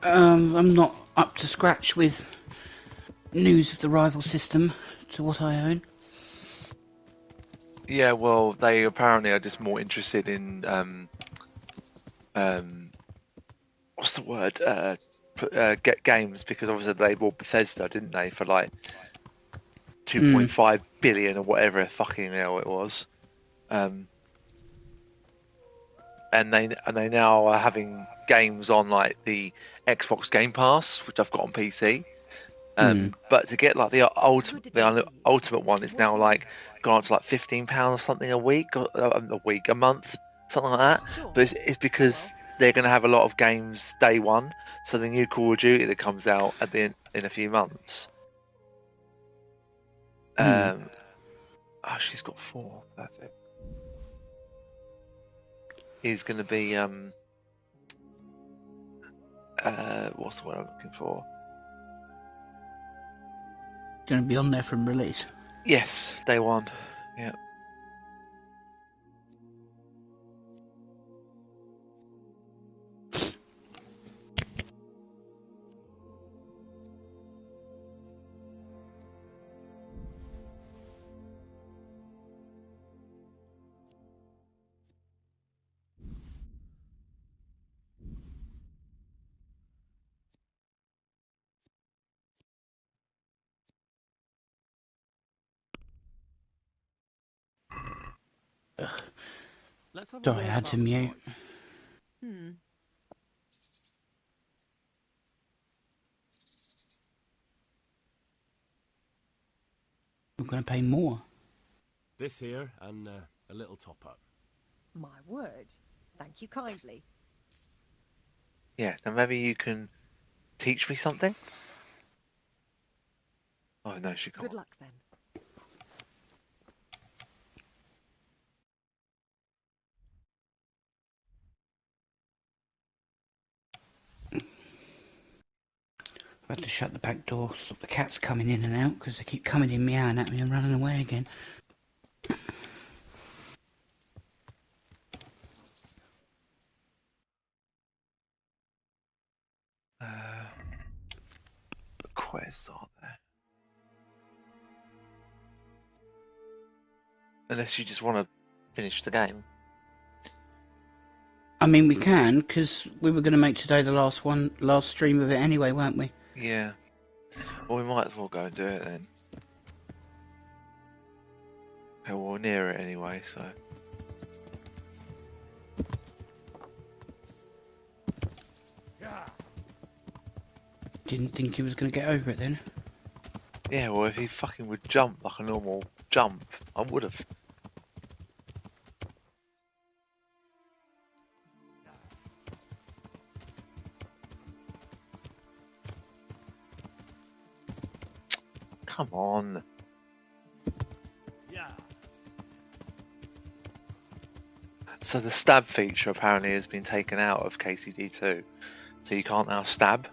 [SPEAKER 1] I'm not up to scratch with news of the rival system to what I own.
[SPEAKER 2] Yeah, well, they apparently are just more interested in what's the word? Get games, because obviously they bought Bethesda, didn't they, for like 2.5 billion or whatever fucking hell it was. And they now are having games on like the Xbox Game Pass, which I've got on PC. But to get like the ultimate one, is now like gone up to like £15 something a week, or a month, something like that. But it's because they're going to have a lot of games day one. So the new Call of Duty that comes out in a few months. She's got 4. Perfect. Is going to be what's the word I'm looking for?
[SPEAKER 1] Going to be on there from release.
[SPEAKER 2] Yes, day one. Yeah.
[SPEAKER 11] Let's have a
[SPEAKER 1] Sorry, I
[SPEAKER 11] word
[SPEAKER 1] had
[SPEAKER 11] about
[SPEAKER 1] to
[SPEAKER 11] the
[SPEAKER 1] mute.
[SPEAKER 11] price.
[SPEAKER 16] Hmm.
[SPEAKER 1] We're going to pay more.
[SPEAKER 11] This here and a little top up.
[SPEAKER 19] My word. Thank you kindly.
[SPEAKER 2] Yeah, now maybe you can teach me something? Oh, no, she can't.
[SPEAKER 19] Good luck then.
[SPEAKER 1] I've had to shut the back door, stop the cats coming in and out, because they keep coming in meowing at me and running away again.
[SPEAKER 2] Quests aren't there? Unless you just want to finish the game.
[SPEAKER 1] I mean, we can, because we were going to make today the last stream of it anyway, weren't we?
[SPEAKER 2] Yeah. Well, we might as well go and do it then. Okay, well, we're near it anyway, so...
[SPEAKER 1] Didn't think he was going to get over it then.
[SPEAKER 2] Yeah, well, if he fucking would jump like a normal jump, I would have. Come on.
[SPEAKER 9] Yeah.
[SPEAKER 2] So the stab feature apparently has been taken out of KCD2, so you can't now stab.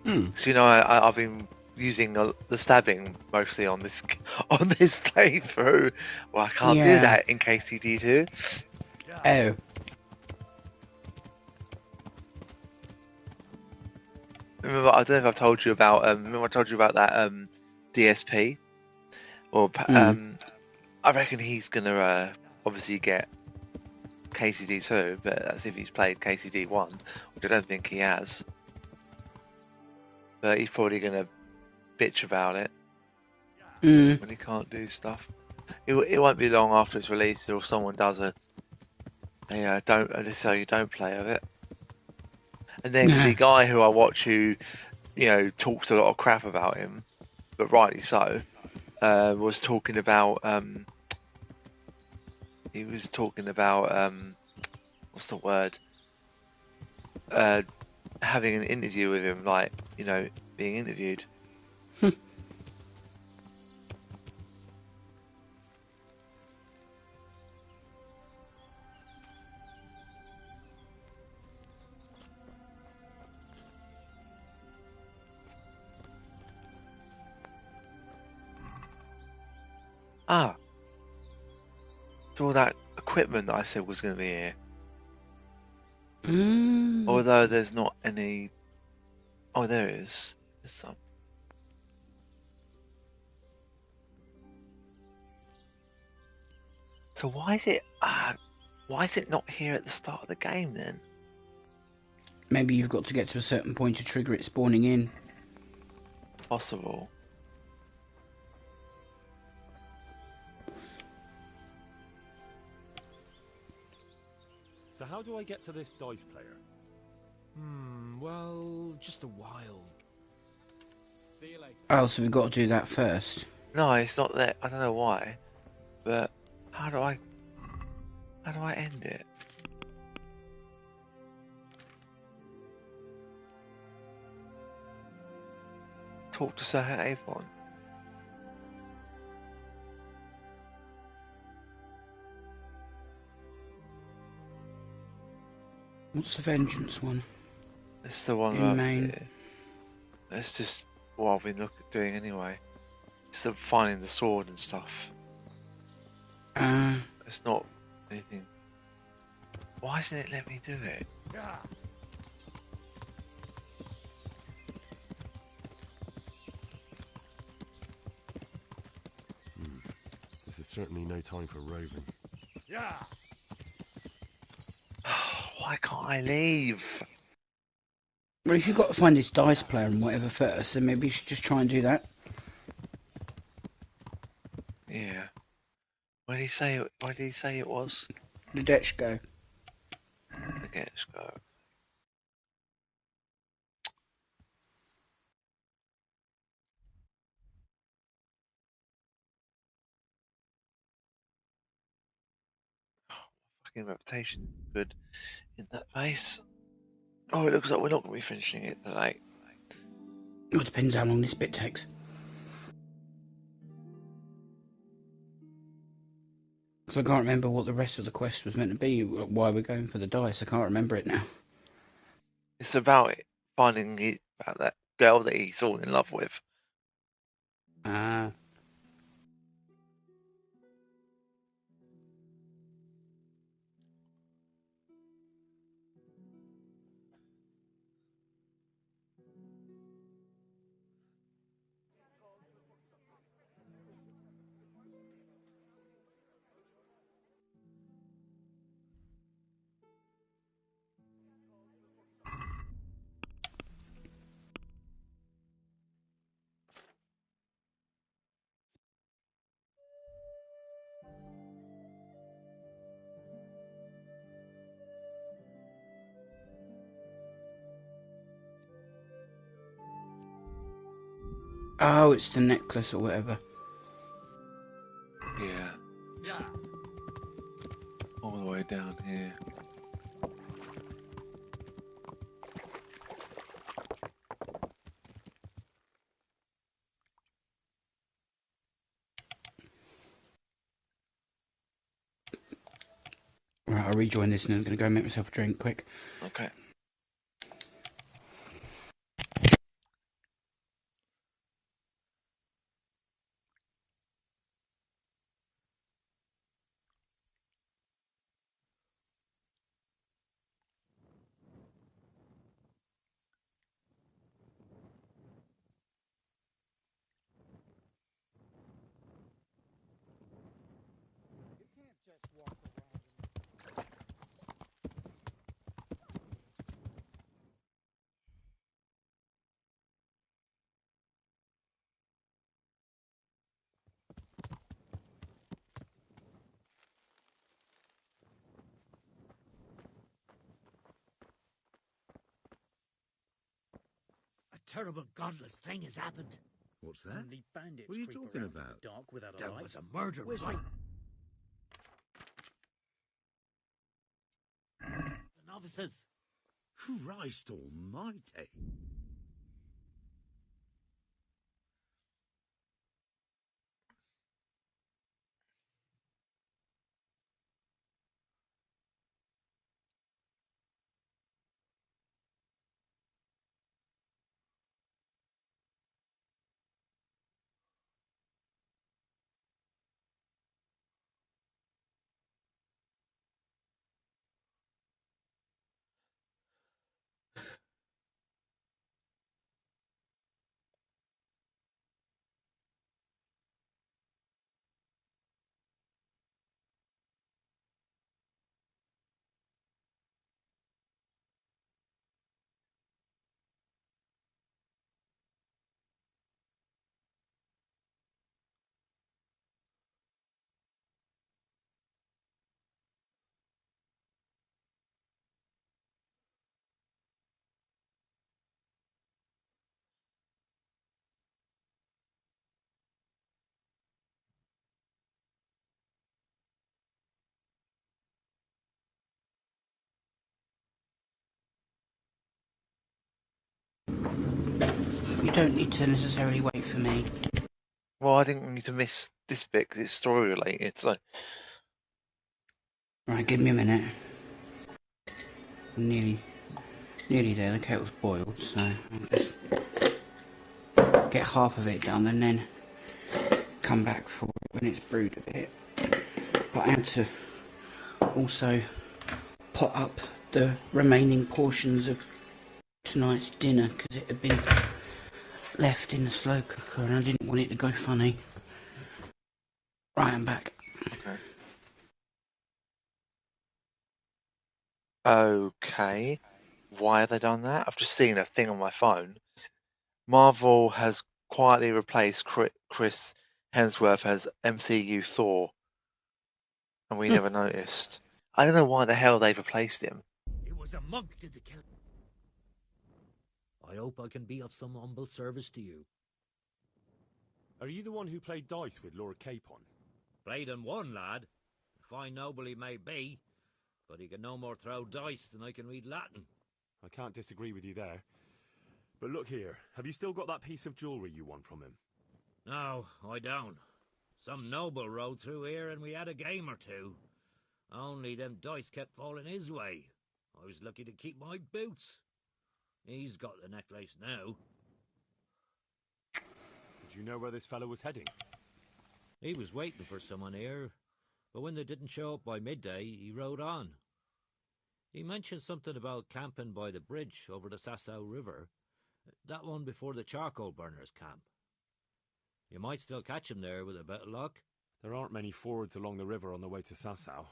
[SPEAKER 2] So you know, I've been using the stabbing mostly on this playthrough. Well, I can't do that in KCD2.
[SPEAKER 1] Oh.
[SPEAKER 2] Remember, I don't know if I've told you about. Remember, I told you about that DSP. Or I reckon he's gonna obviously get KCD2, but that's if he's played KCD1, which I don't think he has. But he's probably gonna bitch about it when he can't do stuff. It won't be long after it's released or someone does a don't play of it. And then the guy who I watch who, you know, talks a lot of crap about him, but rightly so, was talking about what's the word? Having an interview with him, like, you know, being interviewed. So all that equipment that I said was going to be here. Although there's not any... Oh, there is. There's some. So why is it not here at the start of the game then?
[SPEAKER 1] Maybe you've got to get to a certain point to trigger it spawning in.
[SPEAKER 2] Possible.
[SPEAKER 11] So how do I get to this dice player?
[SPEAKER 13] Well, just a while.
[SPEAKER 11] See you later.
[SPEAKER 1] Oh, so we've got to do that first.
[SPEAKER 2] No, it's not there. I don't know why. But how do I end it? Talk to Sir Avon.
[SPEAKER 1] What's the vengeance one?
[SPEAKER 2] It's the one
[SPEAKER 1] in main.
[SPEAKER 2] It's just what I've been doing anyway. It's finding the sword and stuff. It's not anything. Why isn't it letting me do it?
[SPEAKER 9] Yeah.
[SPEAKER 8] This is certainly no time for roving.
[SPEAKER 9] Yeah.
[SPEAKER 2] Why can't I leave?
[SPEAKER 1] Well, if you've got to find this dice player and whatever first, then maybe you should just try and do that.
[SPEAKER 2] Yeah. What did he say it was?
[SPEAKER 1] The Dutch go.
[SPEAKER 2] The Dutch go. Fucking reputation is good in that place. Oh, it looks like we're not going to be finishing it today.
[SPEAKER 1] Well, it depends how long this bit takes. Because I can't remember what the rest of the quest was meant to be, why we're going for the dice. I can't remember it now.
[SPEAKER 2] It's about finding about that girl that he's all in love with.
[SPEAKER 1] Ah. Oh, it's the necklace or whatever.
[SPEAKER 2] Yeah. All the way down here.
[SPEAKER 1] Right, I'll rejoin this and I'm going to go make myself a drink quick.
[SPEAKER 2] Okay.
[SPEAKER 4] A terrible godless thing has happened.
[SPEAKER 18] What's that?
[SPEAKER 20] Only bandits
[SPEAKER 18] What are you
[SPEAKER 20] creep
[SPEAKER 18] talking
[SPEAKER 20] around in
[SPEAKER 18] about?
[SPEAKER 20] the dark without a
[SPEAKER 4] There
[SPEAKER 20] light.
[SPEAKER 4] was a murder right. The novices.
[SPEAKER 18] Christ almighty.
[SPEAKER 1] You don't need to necessarily wait for me.
[SPEAKER 2] Well, I didn't need to miss this bit because it's story related, so...
[SPEAKER 1] Right, give me a minute. I'm nearly there. The kettle's boiled, so I'll just get half of it done and then come back for it when it's brewed a bit. But I had to also pot up the remaining portions of tonight's dinner because it had been left in the slow cooker and I didn't want it to go funny. Right, I'm back.
[SPEAKER 2] Okay. Why have they done that? I've just seen a thing on my phone. Marvel has quietly replaced Chris Hemsworth as MCU Thor. And we never noticed. I don't know why the hell they've replaced him.
[SPEAKER 4] It was a monk did the killing. I hope I can be of some humble service to you.
[SPEAKER 8] Are you the one who played dice with Lord Capon?
[SPEAKER 4] Played and won, lad. A fine noble he may be, but he can no more throw dice than I can read Latin.
[SPEAKER 8] I can't disagree with you there. But look here, have you still got that piece of jewellery you won from him?
[SPEAKER 4] No, I don't. Some noble rode through here and we had a game or two. Only them dice kept falling his way. I was lucky to keep my boots. He's got the necklace now.
[SPEAKER 8] Do you know where this fellow was heading?
[SPEAKER 4] He was waiting for someone here, but when they didn't show up by midday, he rode on. He mentioned something about camping by the bridge over the Sasau River, that one before the charcoal burners camp. You might still catch him there with a bit of luck.
[SPEAKER 8] There aren't many fords along the river on the way to Sasau.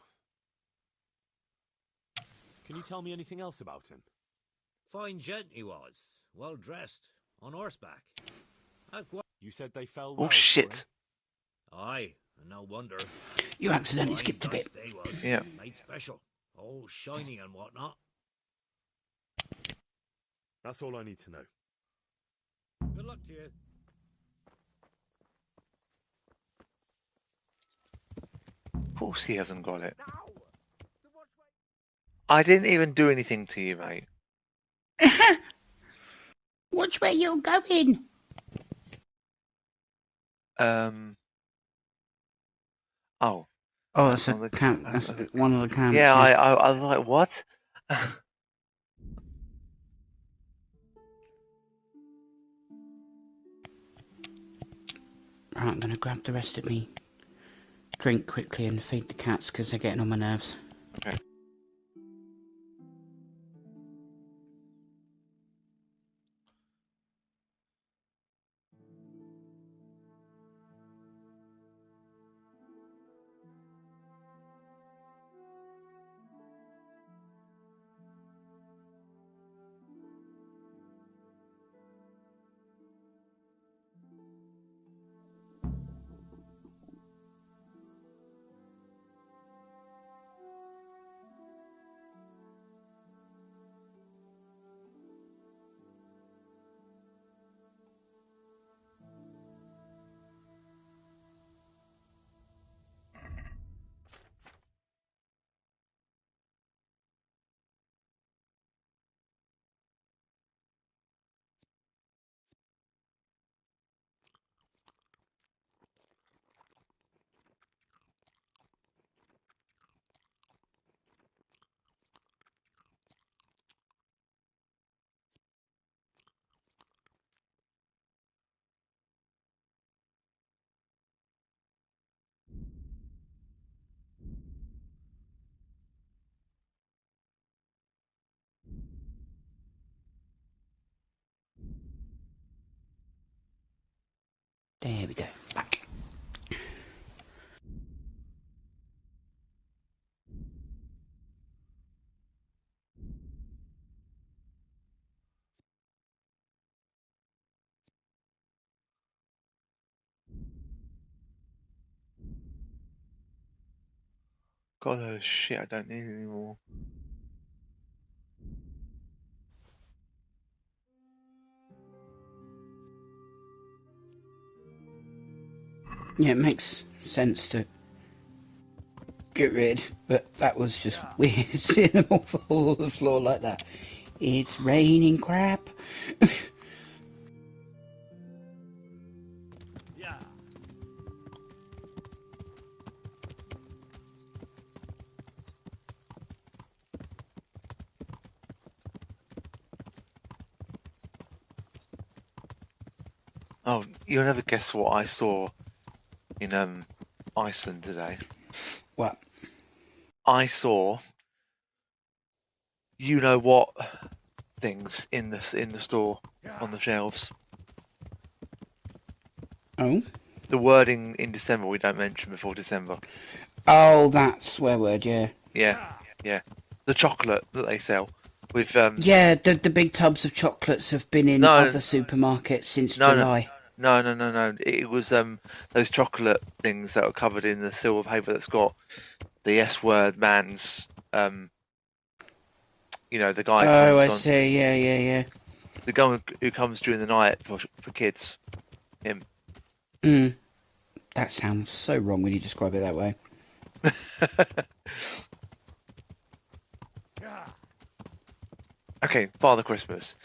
[SPEAKER 8] Can you tell me anything else about him?
[SPEAKER 4] Fine gent he was, well dressed, on horseback.
[SPEAKER 8] You said they fell well.
[SPEAKER 2] Oh shit!
[SPEAKER 4] Aye, and no wonder.
[SPEAKER 1] You accidentally skipped a bit.
[SPEAKER 4] They was.
[SPEAKER 2] Yeah.
[SPEAKER 4] Made special, all shiny and whatnot.
[SPEAKER 8] That's all I need to know.
[SPEAKER 4] Good luck to you.
[SPEAKER 2] Of course he hasn't got it. I didn't even do anything to you, mate.
[SPEAKER 1] Watch where you're going.
[SPEAKER 2] Oh.
[SPEAKER 1] Oh, that's a camp. That's one of the camps.
[SPEAKER 2] Yeah, I was like, what?
[SPEAKER 1] Right, I'm going to grab the rest of me drink quickly and feed the cats because they're getting on my nerves.
[SPEAKER 2] Okay.
[SPEAKER 1] There we go. Back.
[SPEAKER 2] God, oh shit, I don't need it anymore.
[SPEAKER 1] Yeah, it makes sense to get rid, but that was just weird seeing them all fall on the floor like that. It's raining crap.
[SPEAKER 9] Yeah.
[SPEAKER 2] Oh, you'll never guess what I saw in Iceland today.
[SPEAKER 1] What?
[SPEAKER 2] I saw, you know what, things in the store on the shelves.
[SPEAKER 1] Oh.
[SPEAKER 2] The wording in December we don't mention before December.
[SPEAKER 1] Oh, that swear word, yeah.
[SPEAKER 2] Yeah, yeah. The chocolate that they sell with
[SPEAKER 1] Yeah, the big tubs of chocolates have been in other supermarkets since July.
[SPEAKER 2] No. It was those chocolate things that are covered in the silver paper that's got the S word man's You know, the guy
[SPEAKER 1] Oh,
[SPEAKER 2] comes
[SPEAKER 1] I
[SPEAKER 2] on.
[SPEAKER 1] see. Yeah, yeah, yeah.
[SPEAKER 2] The guy who comes during the night for kids. Him.
[SPEAKER 1] That sounds so wrong when you describe it that way.
[SPEAKER 2] Okay, Father Christmas.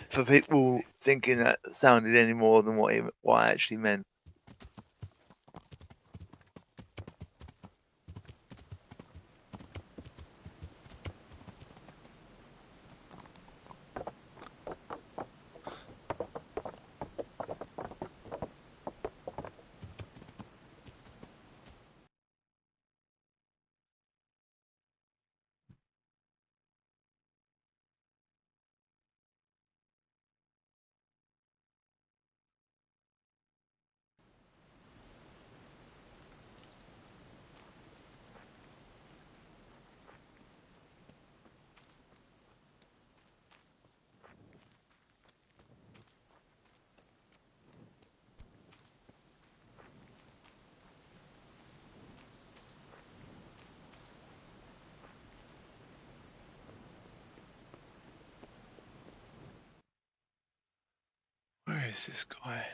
[SPEAKER 2] For people thinking that sounded any more than what I actually meant. Where is this guy?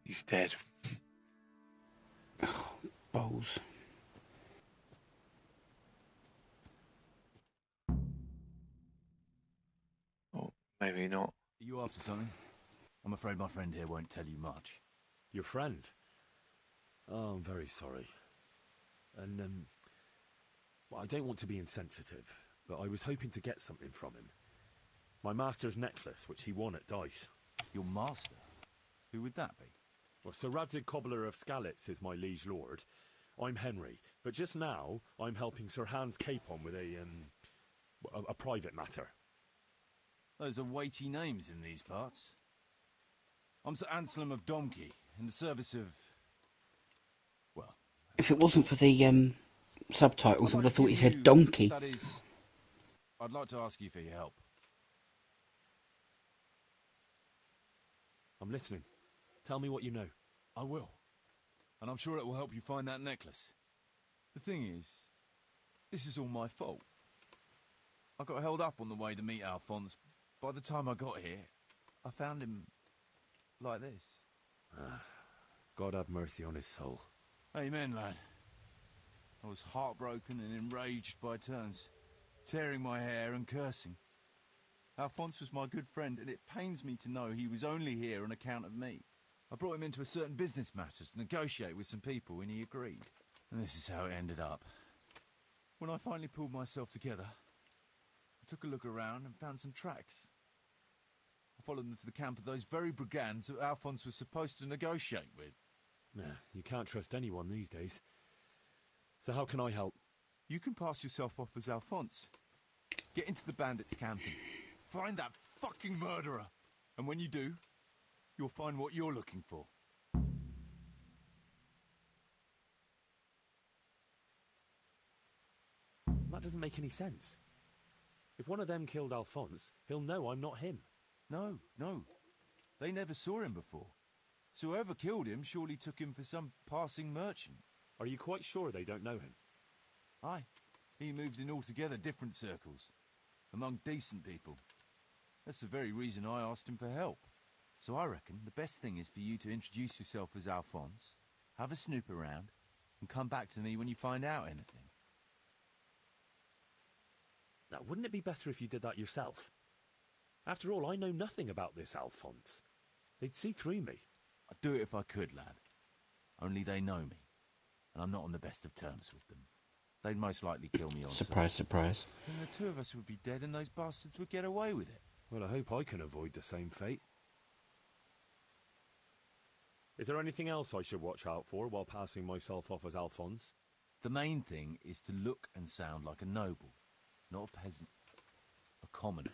[SPEAKER 2] He's dead.
[SPEAKER 1] Balls.
[SPEAKER 2] Oh, maybe not.
[SPEAKER 12] Are you after something? I'm afraid my friend here won't tell you much.
[SPEAKER 8] Your friend? Oh, I'm very sorry. And, well, I don't want to be insensitive, but I was hoping to get something from him. My master's necklace, which he won at dice.
[SPEAKER 12] Your master? Who would that be?
[SPEAKER 8] Well, Sir Radzig Cobbler of Skalitz is my liege lord. I'm Henry, but just now I'm helping Sir Hans Capon with a private matter.
[SPEAKER 12] Those are weighty names in these parts. I'm Sir Anselm of Domkey, in the service of... well...
[SPEAKER 1] If it wasn't for the subtitles, I would have thought he said donkey.
[SPEAKER 12] That is... I'd like to ask you for your help.
[SPEAKER 8] I'm listening. Tell me what you know.
[SPEAKER 12] I will. And I'm sure it will help you find that necklace. The thing is, this is all my fault. I got held up on the way to meet Alphonse. By the time I got here, I found him like this.
[SPEAKER 8] God have mercy on his soul.
[SPEAKER 12] Amen, lad. I was heartbroken and enraged by turns, tearing my hair and cursing. Alphonse was my good friend, and it pains me to know he was only here on account of me. I brought him into a certain business matter to negotiate with some people, and he agreed. And this is how it ended up. When I finally pulled myself together, I took a look around and found some tracks. I followed them to the camp of those very brigands that Alphonse was supposed to negotiate with.
[SPEAKER 8] Nah, you can't trust anyone these days. So how can I help?
[SPEAKER 12] You can pass yourself off as Alphonse. Get into the bandits' camp and find that fucking murderer. And when you do, you'll find what you're looking for.
[SPEAKER 8] That doesn't make any sense. If one of them killed Alphonse, he'll know I'm not him.
[SPEAKER 12] No. They never saw him before. So whoever killed him surely took him for some passing merchant.
[SPEAKER 8] Are you quite sure they don't know him?
[SPEAKER 12] Aye. He moved in altogether different circles, among decent people. That's the very reason I asked him for help. So I reckon the best thing is for you to introduce yourself as Alphonse, have a snoop around, and come back to me when you find out anything.
[SPEAKER 11] Now, wouldn't it be better if you did that yourself? After all, I know nothing about this Alphonse. They'd see through me.
[SPEAKER 12] I'd do it if I could, lad. Only they know me, and I'm not on the best of terms with them. They'd most likely kill me on
[SPEAKER 1] Surprise, surprise.
[SPEAKER 12] Then the two of us would be dead and those bastards would get away with it.
[SPEAKER 11] Well, I hope I can avoid the same fate. Is there anything else I should watch out for while passing myself off as Alphonse?
[SPEAKER 12] The main thing is to look and sound like a noble, not a peasant. A commoner.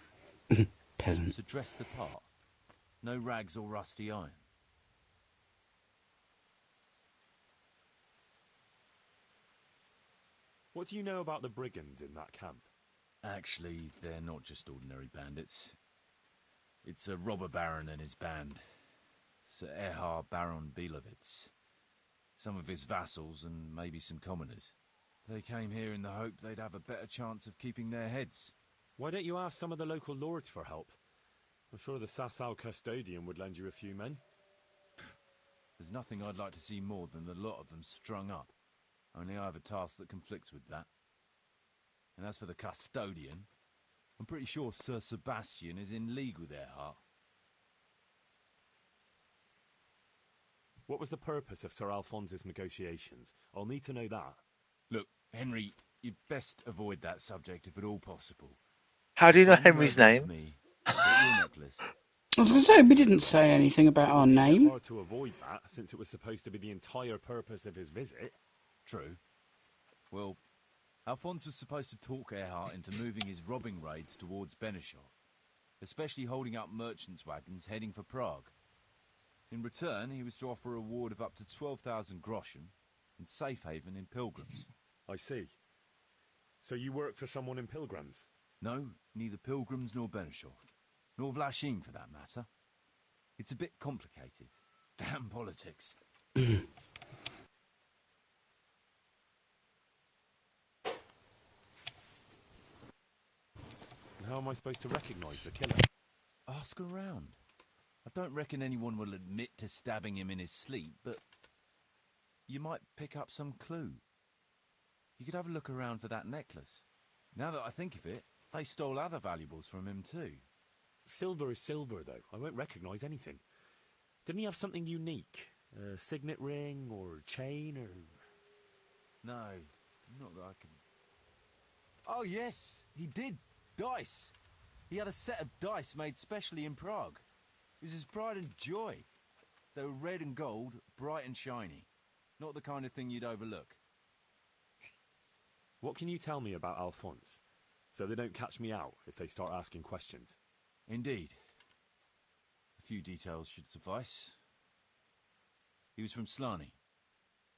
[SPEAKER 1] Peasant.
[SPEAKER 12] So dress the part. No rags or rusty iron.
[SPEAKER 11] What do you know about the brigands in that camp?
[SPEAKER 12] Actually, they're not just ordinary bandits. It's a robber baron and his band. Sir Erhard Baron Bielowitz. Some of his vassals and maybe some commoners. They came here in the hope they'd have a better chance of keeping their heads.
[SPEAKER 11] Why don't you ask some of the local lords for help? I'm sure the Sasau custodian would lend you a few men.
[SPEAKER 12] There's nothing I'd like to see more than the lot of them strung up. Only I have a task that conflicts with that. And as for the custodian, I'm pretty sure Sir Sebastian is in league with Erhard.
[SPEAKER 11] What was the purpose of Sir Alphonse's negotiations? I'll need to know that.
[SPEAKER 12] Look, Henry, you'd best avoid that subject if at all possible.
[SPEAKER 2] How do you know Henry's name?
[SPEAKER 12] Your necklace.
[SPEAKER 1] I was going to say, we didn't say anything about our name.
[SPEAKER 11] Hard to avoid that, since it was supposed to be the entire purpose of his visit.
[SPEAKER 12] True. Well, Alphonse was supposed to talk Erhard into moving his robbing raids towards Benishov, especially holding up merchants' wagons heading for Prague. In return, he was to offer a reward of up to 12,000 groschen and safe haven in Pilgrims.
[SPEAKER 11] I see. So you work for someone in Pilgrims?
[SPEAKER 12] No, neither Pilgrims nor Benishov. Nor Vlachim, for that matter. It's a bit complicated. Damn politics.
[SPEAKER 11] How am I supposed to recognise the killer?
[SPEAKER 12] Ask around. I don't reckon anyone will admit to stabbing him in his sleep, but you might pick up some clue. You could have a look around for that necklace. Now that I think of it, they stole other valuables from him too.
[SPEAKER 11] Silver is silver, though. I won't recognise anything. Didn't he have something unique? A signet ring or chain or...
[SPEAKER 12] No, not that I can... Oh yes, he did. Dice. He had a set of dice made specially in Prague. It was his pride and joy. They were red and gold, bright and shiny. Not the kind of thing you'd overlook.
[SPEAKER 11] What can you tell me about Alphonse, so they don't catch me out if they start asking questions?
[SPEAKER 12] Indeed. A few details should suffice. He was from Slani,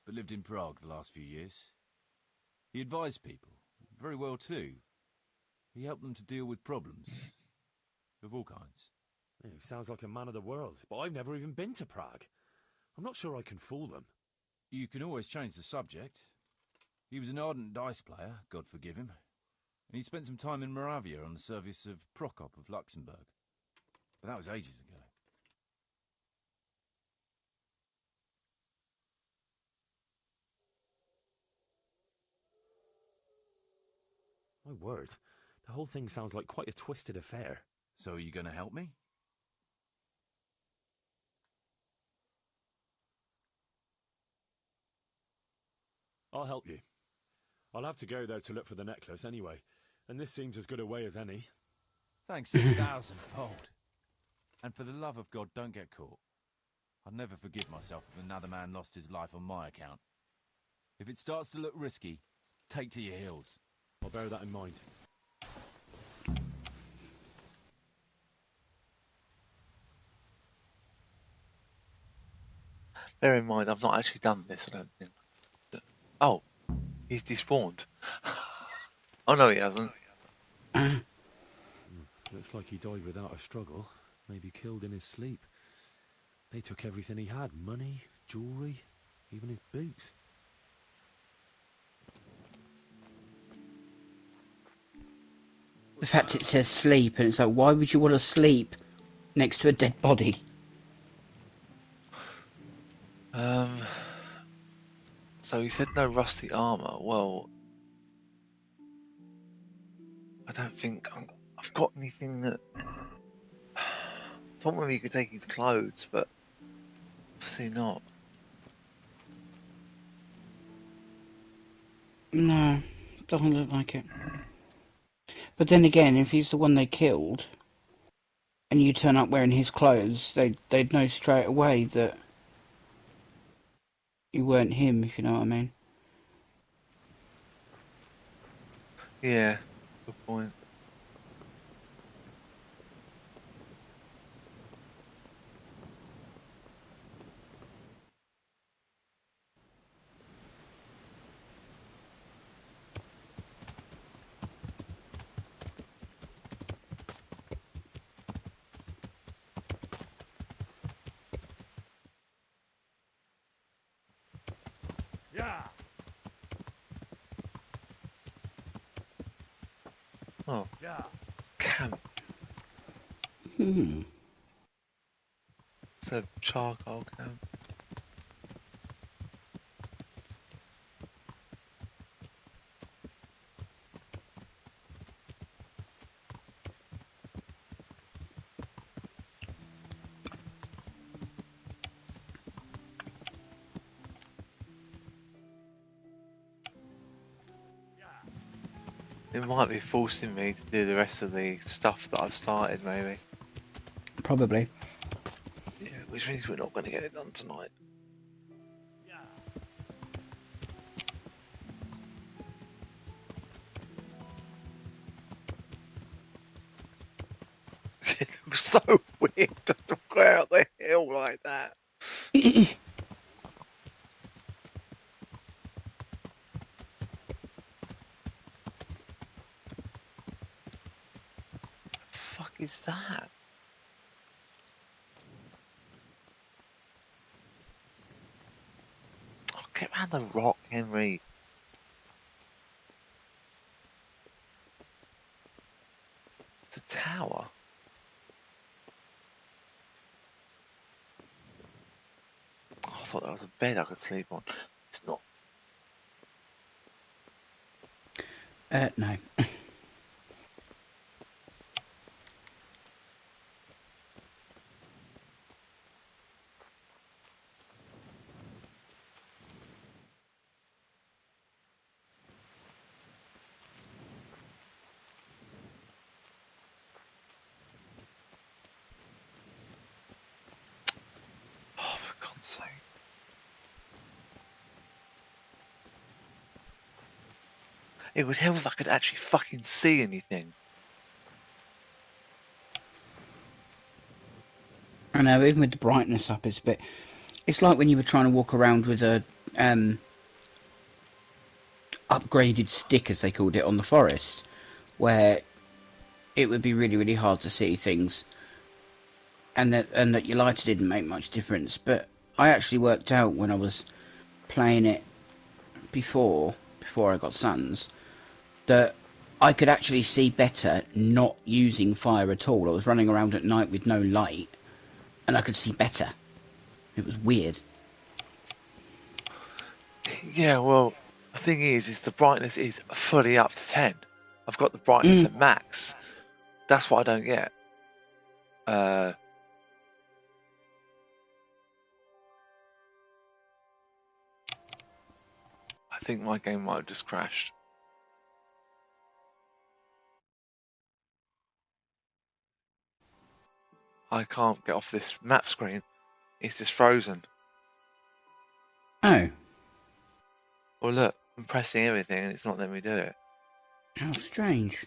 [SPEAKER 12] but lived in Prague the last few years. He advised people, very well too. He helped them to deal with problems, of all kinds.
[SPEAKER 11] He sounds like a man of the world, but I've never even been to Prague. I'm not sure I can fool them.
[SPEAKER 12] You can always change the subject. He was an ardent dice player, God forgive him. And he spent some time in Moravia on the service of Prokop of Luxembourg. But that was ages ago.
[SPEAKER 11] My word, the whole thing sounds like quite a twisted affair.
[SPEAKER 12] So are you going to help me?
[SPEAKER 11] I'll help you. I'll have to go there to look for the necklace anyway, and this seems as good a way as any.
[SPEAKER 12] Thanks 1,000-fold. And for the love of God, don't get caught. I'd never forgive myself if another man lost his life on my account. If it starts to look risky, take to your heels.
[SPEAKER 11] I'll bear that in mind.
[SPEAKER 2] Bear in mind, I've not actually done this, I don't think. Oh, he's despawned. Oh no, he hasn't.
[SPEAKER 11] Looks like he died without a struggle. Maybe killed in his sleep. They took everything he had. Money, jewellery, even his boots.
[SPEAKER 1] The fact it says sleep, and it's like, why would you want to sleep next to a dead body?
[SPEAKER 2] So you said no rusty armor. Well, I don't think I've got anything that. I thought maybe you could take his clothes, but obviously not.
[SPEAKER 1] No, doesn't look like it. But then again, if he's the one they killed, and you turn up wearing his clothes, they'd know straight away that you weren't him, if you know what I mean.
[SPEAKER 2] Yeah, good point.
[SPEAKER 4] Yeah.
[SPEAKER 2] Oh.
[SPEAKER 4] Yeah.
[SPEAKER 2] Camp.
[SPEAKER 1] Hmm.
[SPEAKER 2] It's a charcoal camp. It might be forcing me to do the rest of the stuff that I've started, maybe.
[SPEAKER 1] Probably.
[SPEAKER 2] Yeah, which means we're not going to get it done tonight. It looks so weird to go out the hill like that. Fuck is that? Oh, get round the rock, Henry. The tower. Oh, I thought that was a bed I could sleep on. It's not.
[SPEAKER 1] No.
[SPEAKER 2] Oh, for God's sake. It would help if I could actually fucking see anything.
[SPEAKER 1] I know, even with the brightness up, it's a bit... It's like when you were trying to walk around with a upgraded stick, as they called it, on the forest, where it would be really, really hard to see things, and that your lighter didn't make much difference. But I actually worked out when I was playing it before I got Sons, that I could actually see better not using fire at all. I was running around at night with no light, and I could see better. It was weird.
[SPEAKER 2] Yeah, well, the thing is the brightness is fully up to 10. I've got the brightness at max. That's what I don't get. I think my game might have just crashed. I can't get off this map screen. It's just frozen.
[SPEAKER 1] Oh.
[SPEAKER 2] Well, look, I'm pressing everything and it's not letting me do it.
[SPEAKER 1] How strange.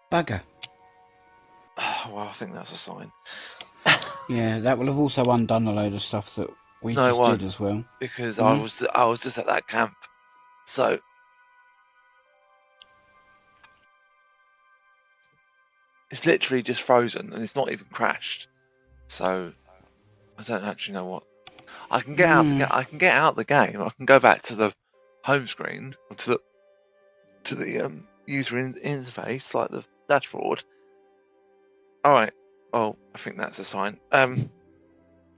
[SPEAKER 1] Bugger.
[SPEAKER 2] Well, I think that's a sign.
[SPEAKER 1] Yeah, that will have also undone a load of stuff that we
[SPEAKER 2] No,
[SPEAKER 1] just
[SPEAKER 2] it won't,
[SPEAKER 1] did as well.
[SPEAKER 2] because I was just at that camp, so it's literally just frozen and it's not even crashed. So I don't actually know what. I can get out. I can get out the game. I can go back to the home screen or to the user interface, like the dashboard. All right. Well, I think that's a sign.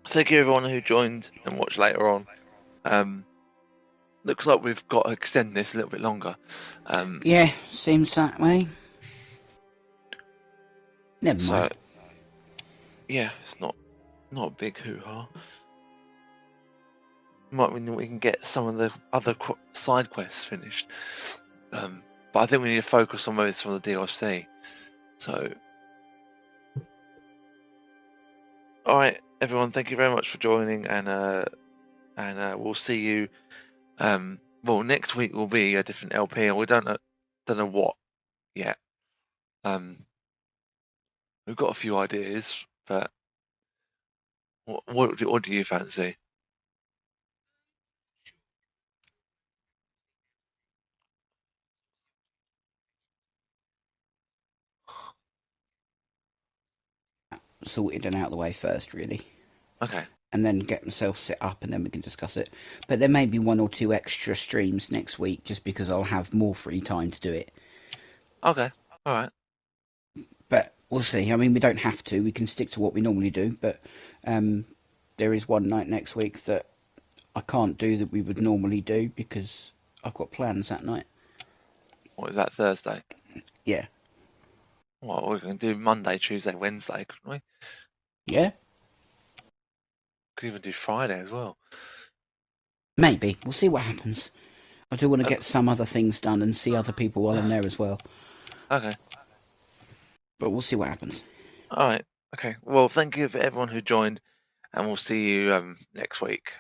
[SPEAKER 2] thank you everyone who joined and watched later on. Looks like we've got to extend this a little bit longer.
[SPEAKER 1] Yeah, seems that way. Never mind.
[SPEAKER 2] Yeah, it's not a big hoo-ha. Might mean that we can get some of the other side quests finished. But I think we need to focus on most from the DLC. So, all right, everyone, thank you very much for joining, and we'll see you. Well, next week will be a different LP, and we don't know what yet. We've got a few ideas, but what do you fancy?
[SPEAKER 1] Sorted and out of the way first, really.
[SPEAKER 2] Okay.
[SPEAKER 1] And then get myself set up, and then we can discuss it. But there may be 1 or 2 extra streams next week, just because I'll have more free time to do it.
[SPEAKER 2] Okay. All right.
[SPEAKER 1] But we'll see. I mean, we don't have to. We can stick to what we normally do. But there is one night next week that I can't do that we would normally do because I've got plans that night.
[SPEAKER 2] What is that, Thursday?
[SPEAKER 1] Yeah.
[SPEAKER 2] Well, we can do Monday, Tuesday, Wednesday, couldn't we?
[SPEAKER 1] Yeah.
[SPEAKER 2] Could even do Friday as well.
[SPEAKER 1] Maybe. We'll see what happens. I do want to get some other things done and see other people while I'm there as well.
[SPEAKER 2] Okay.
[SPEAKER 1] But we'll see what happens.
[SPEAKER 2] All right. Okay. Well, thank you for everyone who joined, and we'll see you next week.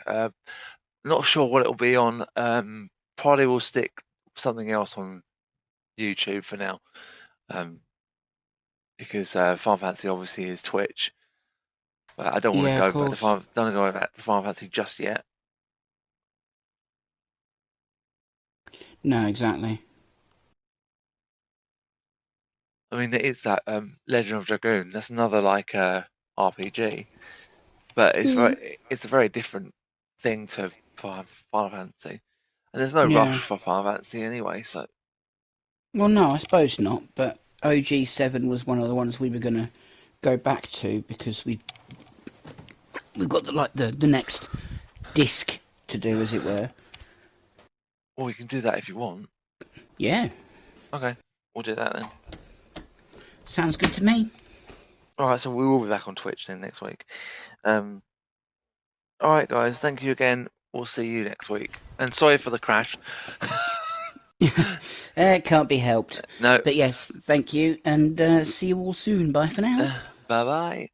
[SPEAKER 2] Not sure what it'll be on. Probably we'll stick something else on YouTube for now. Because Final Fantasy obviously is Twitch. But I don't want to go back to Final Fantasy just yet.
[SPEAKER 1] No, exactly.
[SPEAKER 2] I mean, there is that Legend of Dragoon. That's another like RPG, but it's a very different thing to Final Fantasy, and there's no rush for Final Fantasy anyway. So,
[SPEAKER 1] well, no, I suppose not. But OG7 was one of the ones we were going to go back to because we've got the next disc to do, as it were.
[SPEAKER 2] Well, we can do that if you want.
[SPEAKER 1] Yeah.
[SPEAKER 2] Okay, we'll do that then.
[SPEAKER 1] Sounds good to me.
[SPEAKER 2] All right, so we will be back on Twitch then next week. All right, guys, thank you again. We'll see you next week. And sorry for the crash.
[SPEAKER 1] It can't be helped.
[SPEAKER 2] No.
[SPEAKER 1] But yes, thank you, and see you all soon. Bye for now.
[SPEAKER 2] Bye-bye.